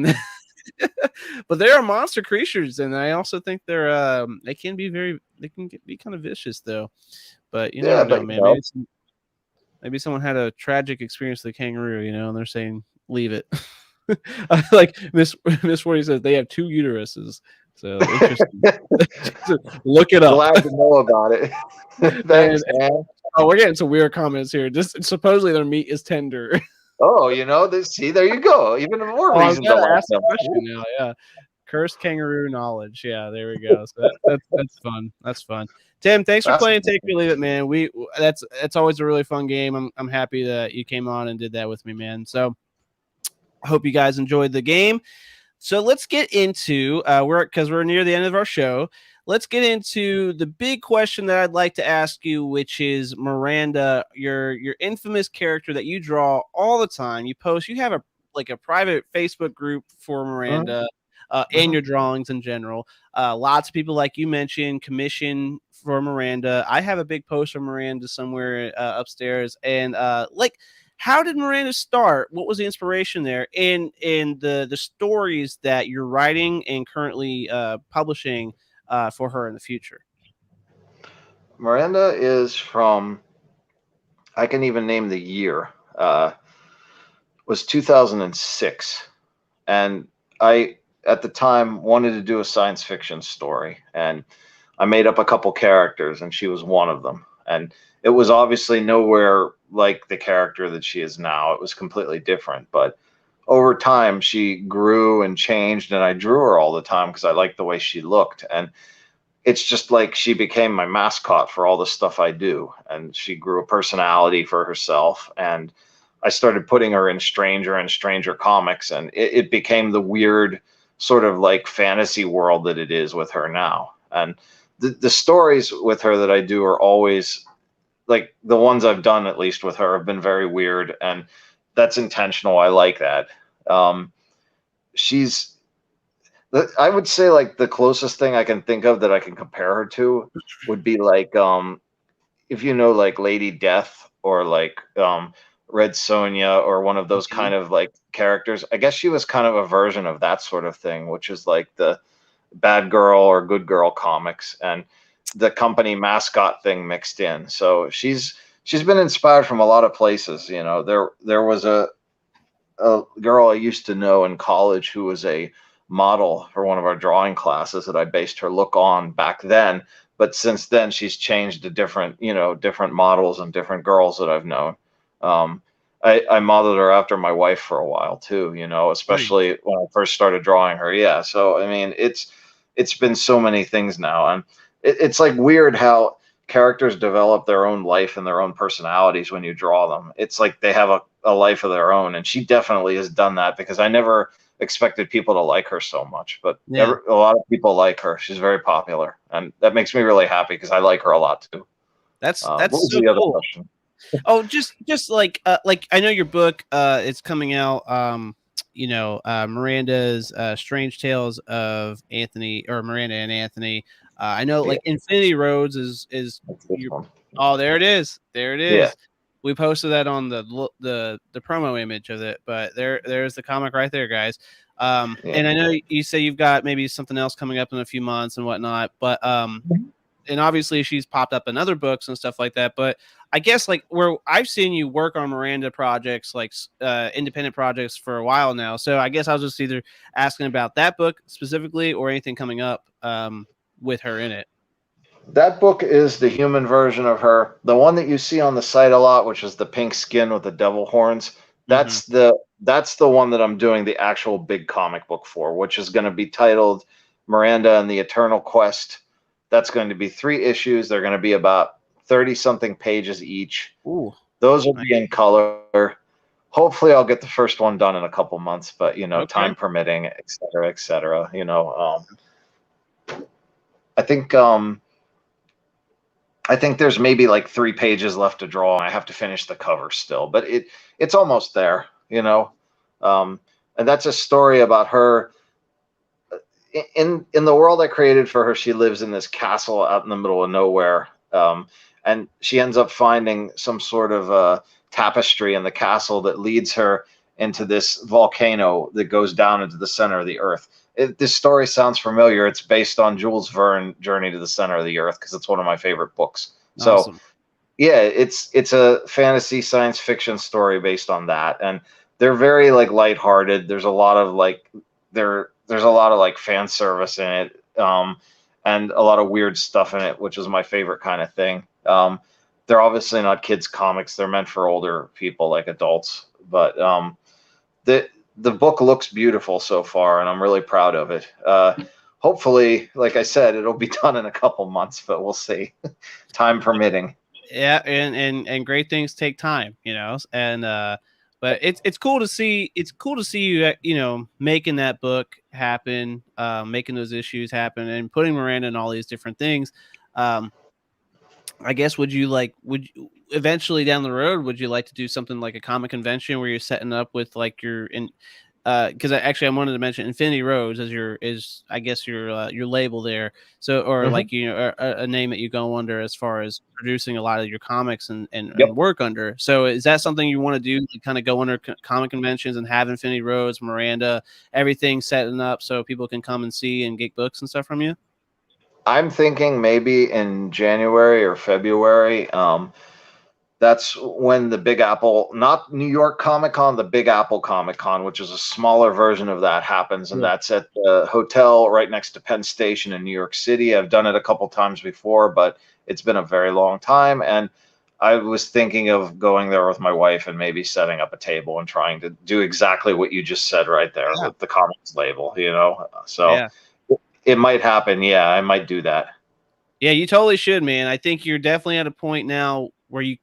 But they are monster creatures, and I also think they can be kind of vicious though. But you never know, man. Maybe someone had a tragic experience with a kangaroo, and they're saying leave it. Like Miss 40 says, they have 2 uteruses. So interesting. Look it up. Glad to know about it. Thanks, man. Oh, we're getting some weird comments here. Just supposedly their meat is tender. Oh, see, there you go. Even more reason to like them. Now, yeah. Cursed kangaroo knowledge. Yeah, there we go. So that's fun. That's fun. Tim, thanks for playing Take It or Leave It, man. That's always a really fun game. I'm happy that you came on and did that with me, man. So I hope you guys enjoyed the game. So let's get into we're near the end of our show. Let's get into the big question that I'd like to ask you, which is Miranda, your infamous character that you draw all the time. You have a private Facebook group for Miranda. And your drawings in general. Lots of people, like you mentioned, commission for Miranda. I have a big poster of Miranda somewhere upstairs. And how did Miranda start? What was the inspiration there? In the stories that you're writing and currently publishing for her in the future? Miranda is from, I can even name the year, was 2006. And I, at the time, wanted to do a science fiction story, and I made up a couple characters, and she was one of them. And it was obviously nowhere like the character that she is now. It was completely different, but over time she grew and changed, and I drew her all the time because I liked the way she looked. And it's just like she became my mascot for all the stuff I do, and she grew a personality for herself. And I started putting her in stranger and stranger comics, and it became the weird sort of like fantasy world that it is with her now. And the stories with her that I do are always, like, the ones I've done, at least with her, have been very weird, and that's intentional. I like that. I would say, like, the closest thing I can think of that I can compare her to would be like, if you know, like Lady Death or like Red Sonja or one of those kind of like characters. I guess she was kind of a version of that sort of thing, which is like the bad girl or good girl comics and the company mascot thing mixed in. So she's she's been inspired from a lot of places. You know, there was a girl I used to know in college who was a model for one of our drawing classes that I based her look on back then. But since then, she's changed to different, you know, different models and different girls that I've known. Um, I modeled her after my wife for a while too, you know, Nice. especially when I first started drawing her. Yeah. So, I mean, it's been so many things now. And it's like weird how characters develop their own life and their own personalities when you draw them. It's like they have a life of their own. And she definitely has done that because I never expected people to like her so much. But Yeah. a lot of people like her. She's very popular. And that makes me really happy because I like her a lot too. That's What was so the other cool. question? Oh, just like I know your book it's coming out Miranda's Strange Tales of Anthony, or Miranda and Anthony. I know Yeah, like Infinity Roads is that's this your one. oh, there it is. There it Yeah. is. We posted that on the promo image of it, but there's the comic right there, guys. Yeah. And I know you say you've got maybe something else coming up in a few months and whatnot, but and obviously she's popped up in other books and stuff like that. But I guess like where I've seen you work on Miranda projects, like independent projects for a while now. So I guess I was just either asking about that book specifically or anything coming up with her in it. That book is the human version of her. The one that you see on the site a lot, which is the pink skin with the devil horns. Mm-hmm. That's the one that I'm doing the actual big comic book for, which is going to be titled Miranda and the Eternal Quest. That's going to be 3 issues. They're going to be about 30 something pages each. Ooh, Those will be in color. Hopefully I'll get the first one done in a couple months, but you know, okay. time permitting, et cetera, et cetera. You know, I think I think there's maybe like 3 pages left to draw. I have to finish the cover still, but it's almost there, you know. And that's a story about her in the world I created for her. She lives in this castle out in the middle of nowhere, and she ends up finding some sort of tapestry in the castle that leads her into this volcano that goes down into the center of the earth. This story sounds familiar. It's based on Jules Verne Journey to the Center of the Earth because it's one of my favorite books. So Awesome. yeah, it's a fantasy science fiction story based on that, and they're very like lighthearted. There's a lot of like there's a lot of like fan service in it, and a lot of weird stuff in it, which is my favorite kind of thing. They're obviously not kids comics; they're meant for older people, like adults. But the book looks beautiful so far, and I'm really proud of it. Hopefully, like I said, it'll be done in a couple months, but we'll see, time permitting. Yeah, and great things take time, and but it's cool to see you making that book happen, making those issues happen, and putting Miranda in all these different things. I guess would you eventually down the road, would you like to do something like a comic convention where you're setting up with like your in because I wanted to mention Infinity Roads as I guess your label there. So, or Mhm. like, a name that you go under as far as producing a lot of your comics and Yep. work under. So is that something you want to do, kind of go under comic conventions and have Infinity Roads, Miranda, everything setting up so people can come and see and get books and stuff from you? I'm thinking maybe in January or February. That's when the Big Apple, not New York Comic Con, the Big Apple Comic Con, which is a smaller version of that, happens. And Yeah. that's at the hotel right next to Penn Station in New York City. I've done it a couple times before, but it's been a very long time. And I was thinking of going there with my wife and maybe setting up a table and trying to do exactly what you just said right there Yeah. with the comics label, you know? So Yeah. it might happen. Yeah, I might do that. Yeah, you totally should, man. I think you're definitely at a point now where you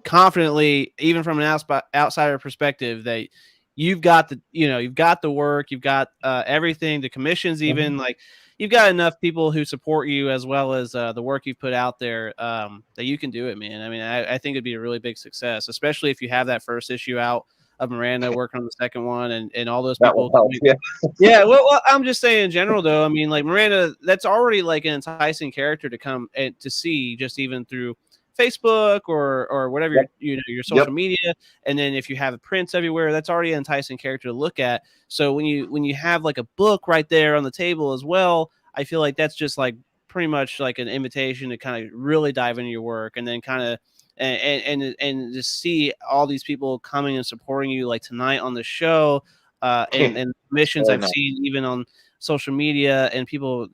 confidently, even from an outsider perspective, that you've got the work, you've got everything, the commissions, even like you've got enough people who support you as well as the work you've put out there, that you can do it, man. I mean, I think it'd be a really big success, especially if you have that first issue out of Miranda working on the second one, and all those That will people help. coming. Yeah. Yeah, well, I'm just saying in general, though. I mean, like Miranda, that's already like an enticing character to come and to see, just even through Facebook or whatever Yep. your social Yep. media, and then if you have prints everywhere, that's already an enticing character to look at. So when you have like a book right there on the table as well, I feel like that's just like pretty much like an invitation to kind of really dive into your work, and then kind of and to see all these people coming and supporting you like tonight on the show, and missions I've seen even on social media, and people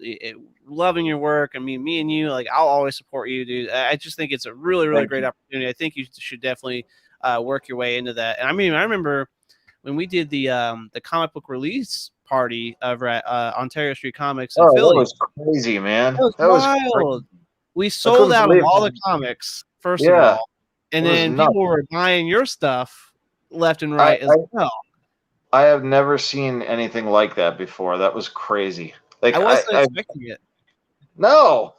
loving your work. I mean, me and you, like, I'll always support you, dude. I just think it's a really, really great opportunity. I think you should definitely work your way into that. And I mean, I remember when we did the comic book release party over at Ontario Street Comics in Philly. That was crazy, man. That was wild. We sold out of all the comics, first of all, and then people were buying your stuff left and right as well. I have never seen anything like that before. That was crazy. Like, I wasn't expecting it. No.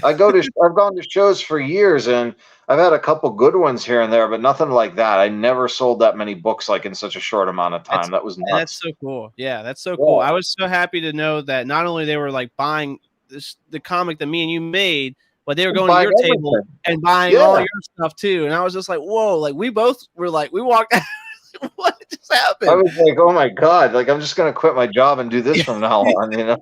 I've gone to shows for years, and I've had a couple good ones here and there, but nothing like that. I never sold that many books like in such a short amount of time. That was nuts. That's so cool. Yeah, that's so cool. I was so happy to know that not only they were like buying the comic that me and you made, but they were going to your table and buying all your stuff too. And I was just like, whoa! Like, we both were like, we walked out. What just happened? I was like, oh my god! Like, I'm just gonna quit my job and do this from now on. You know.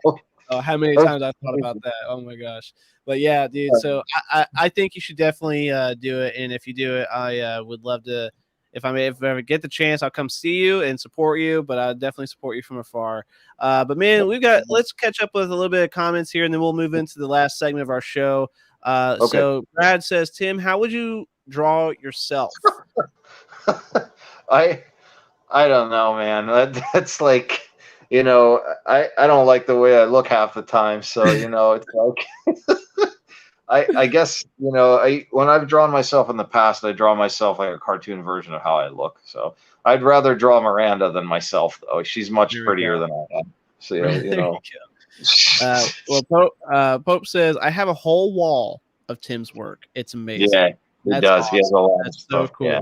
Oh, how many times I thought about that? Oh my gosh! But yeah, dude. So I think you should definitely do it. And if you do it, I would love to. If I ever get the chance, I'll come see you and support you. But I'll definitely support you from afar. But man, let's catch up with a little bit of comments here, and then we'll move into the last segment of our show. So Brad says, Tim, how would you draw yourself? I don't know, man. That's like. You know, I don't like the way I look half the time. So, you know, it's like, I guess, you know, when I've drawn myself in the past, I draw myself like a cartoon version of how I look. So I'd rather draw Miranda than myself, though. She's much prettier than I am. So, you know. Well, Pope says, I have a whole wall of Tim's work. It's amazing. Yeah, he does. Awesome. He has a lot of stuff. So cool. Yeah.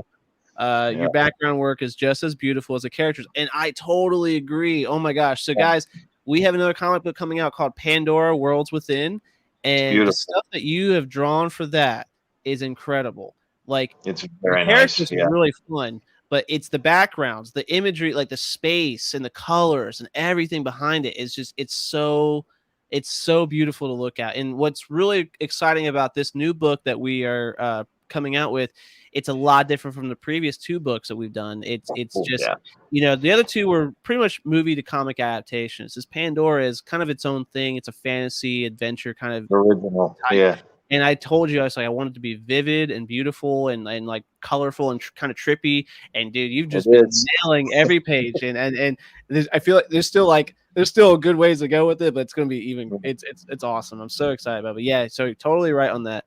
Your background work is just as beautiful as the characters, and I totally agree. Oh my gosh! So guys, we have another comic book coming out called Pandora Worlds Within, and the stuff that you have drawn for that is incredible. Like, it's very nice. It's really fun, but it's the backgrounds, the imagery, like the space and the colors and everything behind it is just it's so beautiful to look at. And what's really exciting about this new book that we are coming out with, it's a lot different from the previous two books that we've done. It's just, you know, the other two were pretty much movie to comic adaptations. This Pandora is kind of its own thing. It's a fantasy adventure kind of original type. Yeah. And I told you, I was like, I want it to be vivid and beautiful and like colorful and kind of trippy. And dude, you've just been nailing every page. And I feel like there's still good ways to go with it, but it's going to be even, it's awesome. I'm so excited about it. But yeah, so you're totally right on that.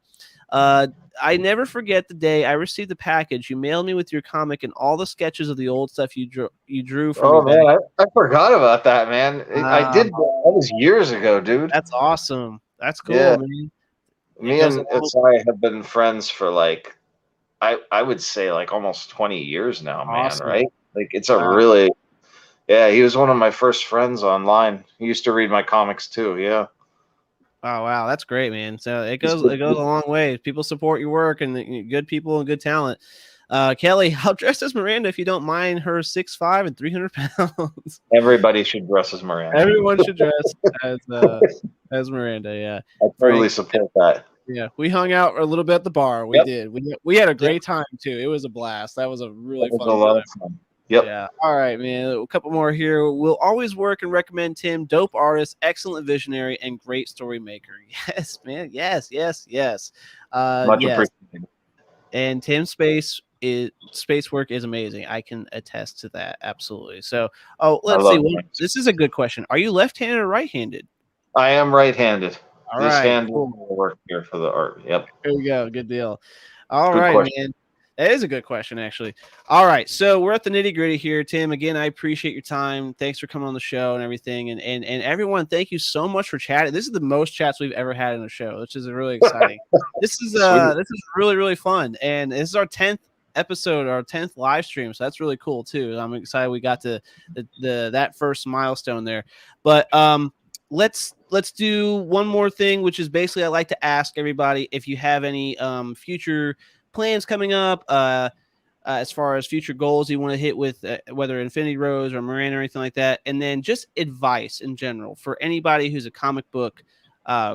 I never forget the day I received the package. You mailed me with your comic and all the sketches of the old stuff you drew for me. Oh man, I forgot about that, man. I did. That was years ago, dude. That's awesome. That's cool, man. Me and Sai have been friends for like, I would say like almost 20 years now, man. Right? Like, it's a really, he was one of my first friends online. He used to read my comics too. Yeah. Oh wow, that's great, man. So it goes a long way. People support your work and good people and good talent. Kelly, I'll dress as Miranda if you don't mind her 6'5" and 300 pounds. Everybody should dress as Miranda. Everyone should dress as Miranda. Yeah, I totally support that. Yeah, we hung out a little bit at the bar. We did. We had a great time too. It was a blast. That was a really fun time. Yep. Yeah. All right, man. A couple more here. We'll always work and recommend Tim. Dope artist, excellent visionary, and great story maker. Yes, man. Yes. Much appreciated. And Tim's space work is amazing. I can attest to that. Absolutely. So, let's see. This is a good question. Are you left-handed or right-handed? I am right-handed. All this right. hand will work here for the art. Yep. Here we go. Good deal. All right, man. That is a good question, actually. All right, so we're at the nitty gritty here, Tim. Again, I appreciate your time. Thanks for coming on the show and everything, and everyone, thank you so much for chatting. This is the most chats we've ever had in a show, which is really exciting. This is really, really fun, and this is our 10th episode, our 10th live stream, so that's really cool too. I'm excited we got to that first milestone there, but let's do one more thing, which is basically I like to ask everybody if you have any future plans coming up, as far as future goals you want to hit with whether Infinity Rose or Miranda or anything like that, and then just advice in general for anybody who's a comic book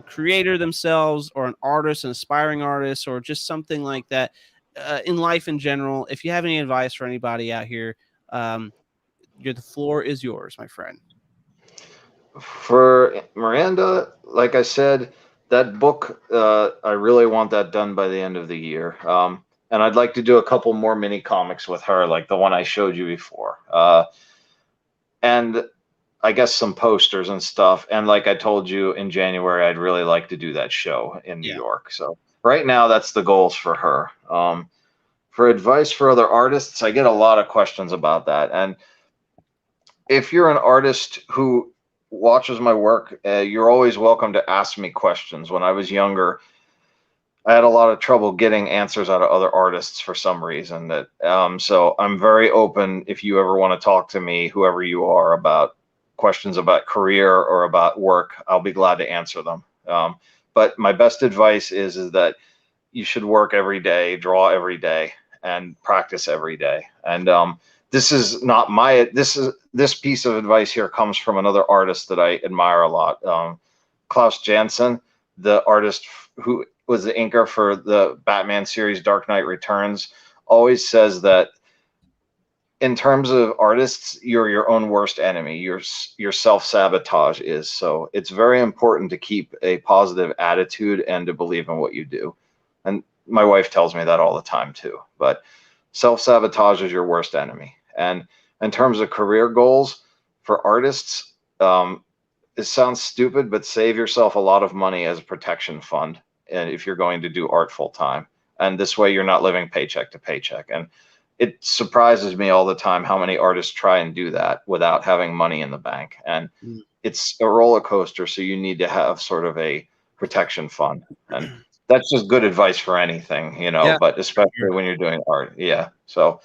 creator themselves or an artist, an aspiring artist, or just something like that. in life in general, if you have any advice for anybody out here, the floor is yours, my friend. For Miranda, like I said, that book, I really want that done by the end of the year. And I'd like to do a couple more mini comics with her, like the one I showed you before. And I guess some posters and stuff. And like I told you in January, I'd really like to do that show in New York. So right now, that's the goals for her. For advice for other artists, I get a lot of questions about that. And if you're an artist who watches my work, you're always welcome to ask me questions. When I was younger, I had a lot of trouble getting answers out of other artists for some reason. So I'm very open if you ever want to talk to me, whoever you are, about questions about career or about work. I'll be glad to answer them. But my best advice is that you should work every day, draw every day, and practice every day. And this is not my this piece of advice here comes from another artist that I admire a lot, Klaus Janson, the artist who was the inker for the Batman series Dark Knight Returns, always says that in terms of artists, you're your own worst enemy. Your self-sabotage is. So it's very important to keep a positive attitude and to believe in what you do. And my wife tells me that all the time too. But self-sabotage is your worst enemy. And in terms of career goals for artists, it sounds stupid, but save yourself a lot of money as a protection fund. And if you're going to do art full time, and this way you're not living paycheck to paycheck. And it surprises me all the time how many artists try and do that without having money in the bank. And it's a roller coaster. So you need to have sort of a protection fund. And that's just good advice for anything, but especially when you're doing art. Yeah. So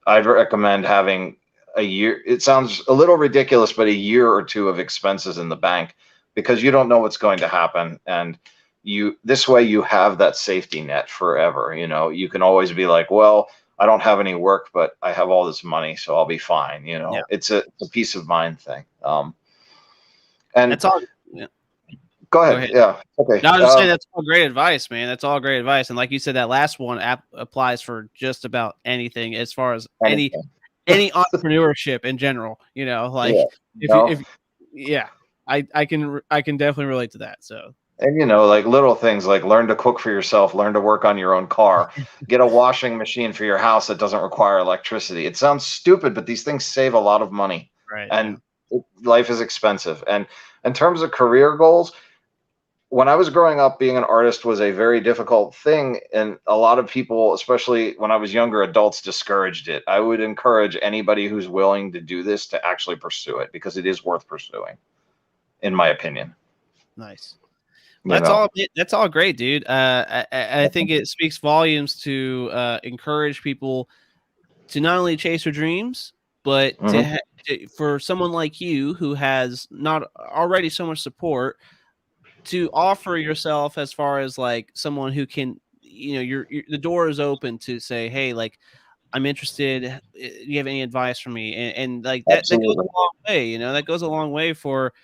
I'd recommend having a year. It sounds a little ridiculous, but a year or two of expenses in the bank, because you don't know what's going to happen. And this way you have that safety net forever. You can always be like, well, I don't have any work, but I have all this money, so I'll be fine. It's a peace of mind thing. And that's all. Go ahead. Yeah. Okay. No, I was just saying that's all great advice, man. That's all great advice. And like you said, that last one applies for just about anything as far as any entrepreneurship in general. I can definitely relate to that. So. And like little things like learn to cook for yourself, learn to work on your own car, get a washing machine for your house that doesn't require electricity. It sounds stupid, but these things save a lot of money. Right. And life is expensive. And in terms of career goals, when I was growing up, being an artist was a very difficult thing. And a lot of people, especially when I was younger, adults discouraged it. I would encourage anybody who's willing to do this to actually pursue it, because it is worth pursuing, in my opinion. Nice. That's all great, dude. I think it speaks volumes to encourage people to not only chase their dreams, but for someone like you who has not already so much support, to offer yourself as far as like someone who can, the door is open to say, hey, like, I'm interested. Do you have any advice for me? And like that goes a long way. That goes a long way for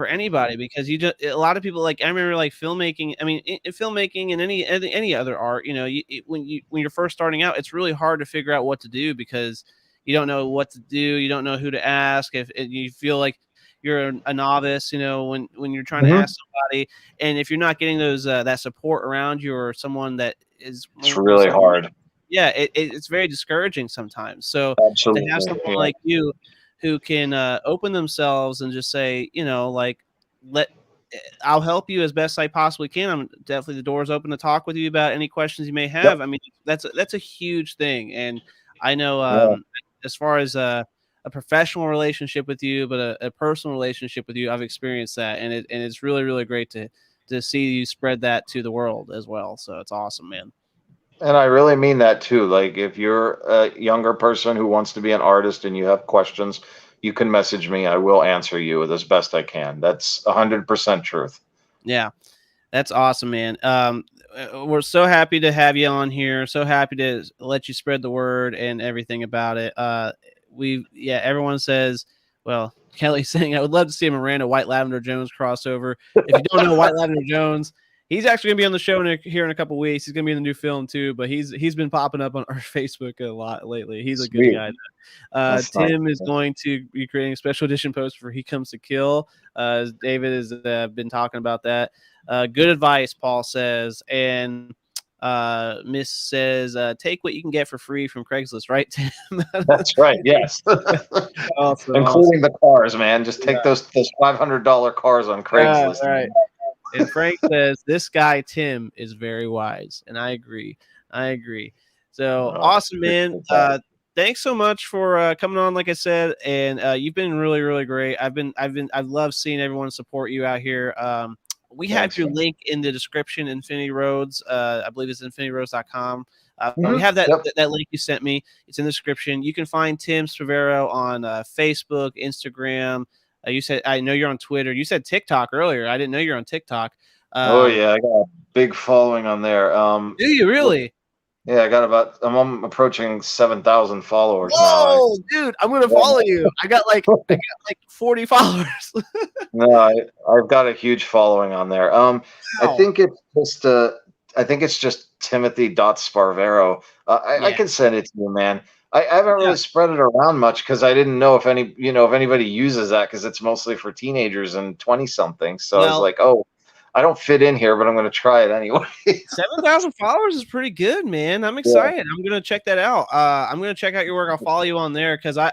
anybody, because a lot of people, like, I remember like filmmaking. I mean, in filmmaking and any other art, when you're first starting out, it's really hard to figure out what to do, because you don't know what to do. You don't know who to ask. If you feel like you're a novice, when you're trying to ask somebody, and if you're not getting those that support around you, or someone that is, it's really hard. Yeah, it's very discouraging sometimes. So absolutely, to have someone like you who can open themselves and just say, like, I'll help you as best I possibly can. I'm definitely, the door's open to talk with you about any questions you may have. Yep. I mean, that's a huge thing. And I know as far as a professional relationship with you, but a personal relationship with you, I've experienced that. And it's really, really great to see you spread that to the world as well. So it's awesome, man. And I really mean that too. Like, if you're a younger person who wants to be an artist and you have questions, you can message me. I will answer you as best I can. That's 100% truth. Yeah, that's awesome, man. We're so happy to have you on here. So happy to let you spread the word and everything about it. Everyone says, well, Kelly's saying, I would love to see a Miranda White Lavender Jones crossover. If you don't know White Lavender Jones, He's actually gonna be on the show here in a couple weeks. He's gonna be in the new film too, but he's been popping up on our Facebook a lot lately. He's a good Sweet. guy. That's Tim nice. is going to be creating a special edition post for He Comes to Kill. David has been talking about that. Good advice, Paul says, and Miss says, take what you can get for free from Craigslist, right, Tim? That's right. Yes. Awesome. Including the cars, man. Just take those $500 cars on Craigslist. Right. And Frank says, this guy, Tim, is very wise. And I agree. So awesome, man. Thanks so much for coming on, like I said. And you've been really, really great. I've loved seeing everyone support you out here. We have your link in the description, Infinity Roads. I believe it's infinityroads.com. We have that link you sent me. It's in the description. You can find Tim Sparvero on Facebook, Instagram. You said, I know you're on Twitter. You said TikTok earlier. I didn't know you're on TikTok. Oh yeah, I got a big following on there. Do you really? Yeah, I'm approaching 7,000 followers now. Oh, dude, I'm gonna follow you. I got like 40 followers. No, I've got a huge following on there. Wow. I think it's just Timothy.Sparvero. I can send it to you, man. I haven't really spread it around much because I didn't know if anybody uses that, because it's mostly for teenagers and 20-somethings. So I was like, oh, I don't fit in here, but I'm going to try it anyway. 7,000 followers is pretty good, man. I'm excited. I'm going to check that out. I'm going to check out your work. I'll follow you on there because I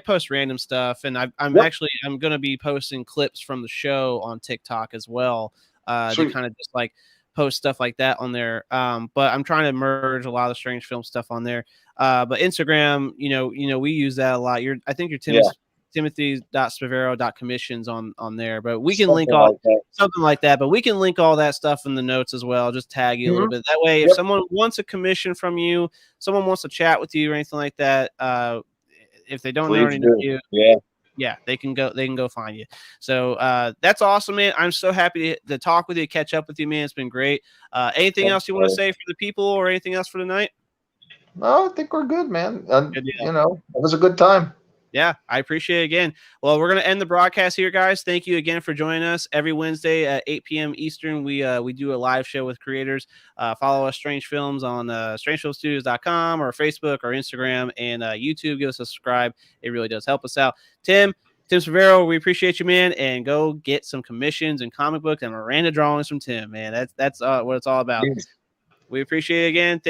post random stuff, and I'm going to be posting clips from the show on TikTok as well. To kind of just like post stuff like that on there. But I'm trying to merge a lot of the strange film stuff on there. But Instagram, we use that a lot. I think you're Timothy.Sparvero.commissions on there, but we can link something like that. But we can link all that stuff in the notes as well. Just tag you a little bit. That way, if someone wants a commission from you, someone wants to chat with you or anything like that, if they don't already know you, they can go find you. So that's awesome, man. I'm so happy to talk with you, catch up with you, man. It's been great. Anything else you want to say for the people, or anything else for tonight? No, I think we're good, man. It was a good time. Yeah, I appreciate it again. Well, we're going to end the broadcast here, guys. Thank you again for joining us. Every Wednesday at 8 p.m. Eastern, we do a live show with creators. Follow us, Strange Films, on strangefilmstudios.com or Facebook or Instagram, and YouTube. Give us a subscribe. It really does help us out. Tim Sparvero, we appreciate you, man, and go get some commissions and comic books and Miranda drawings from Tim, man. That's what it's all about. We appreciate it again.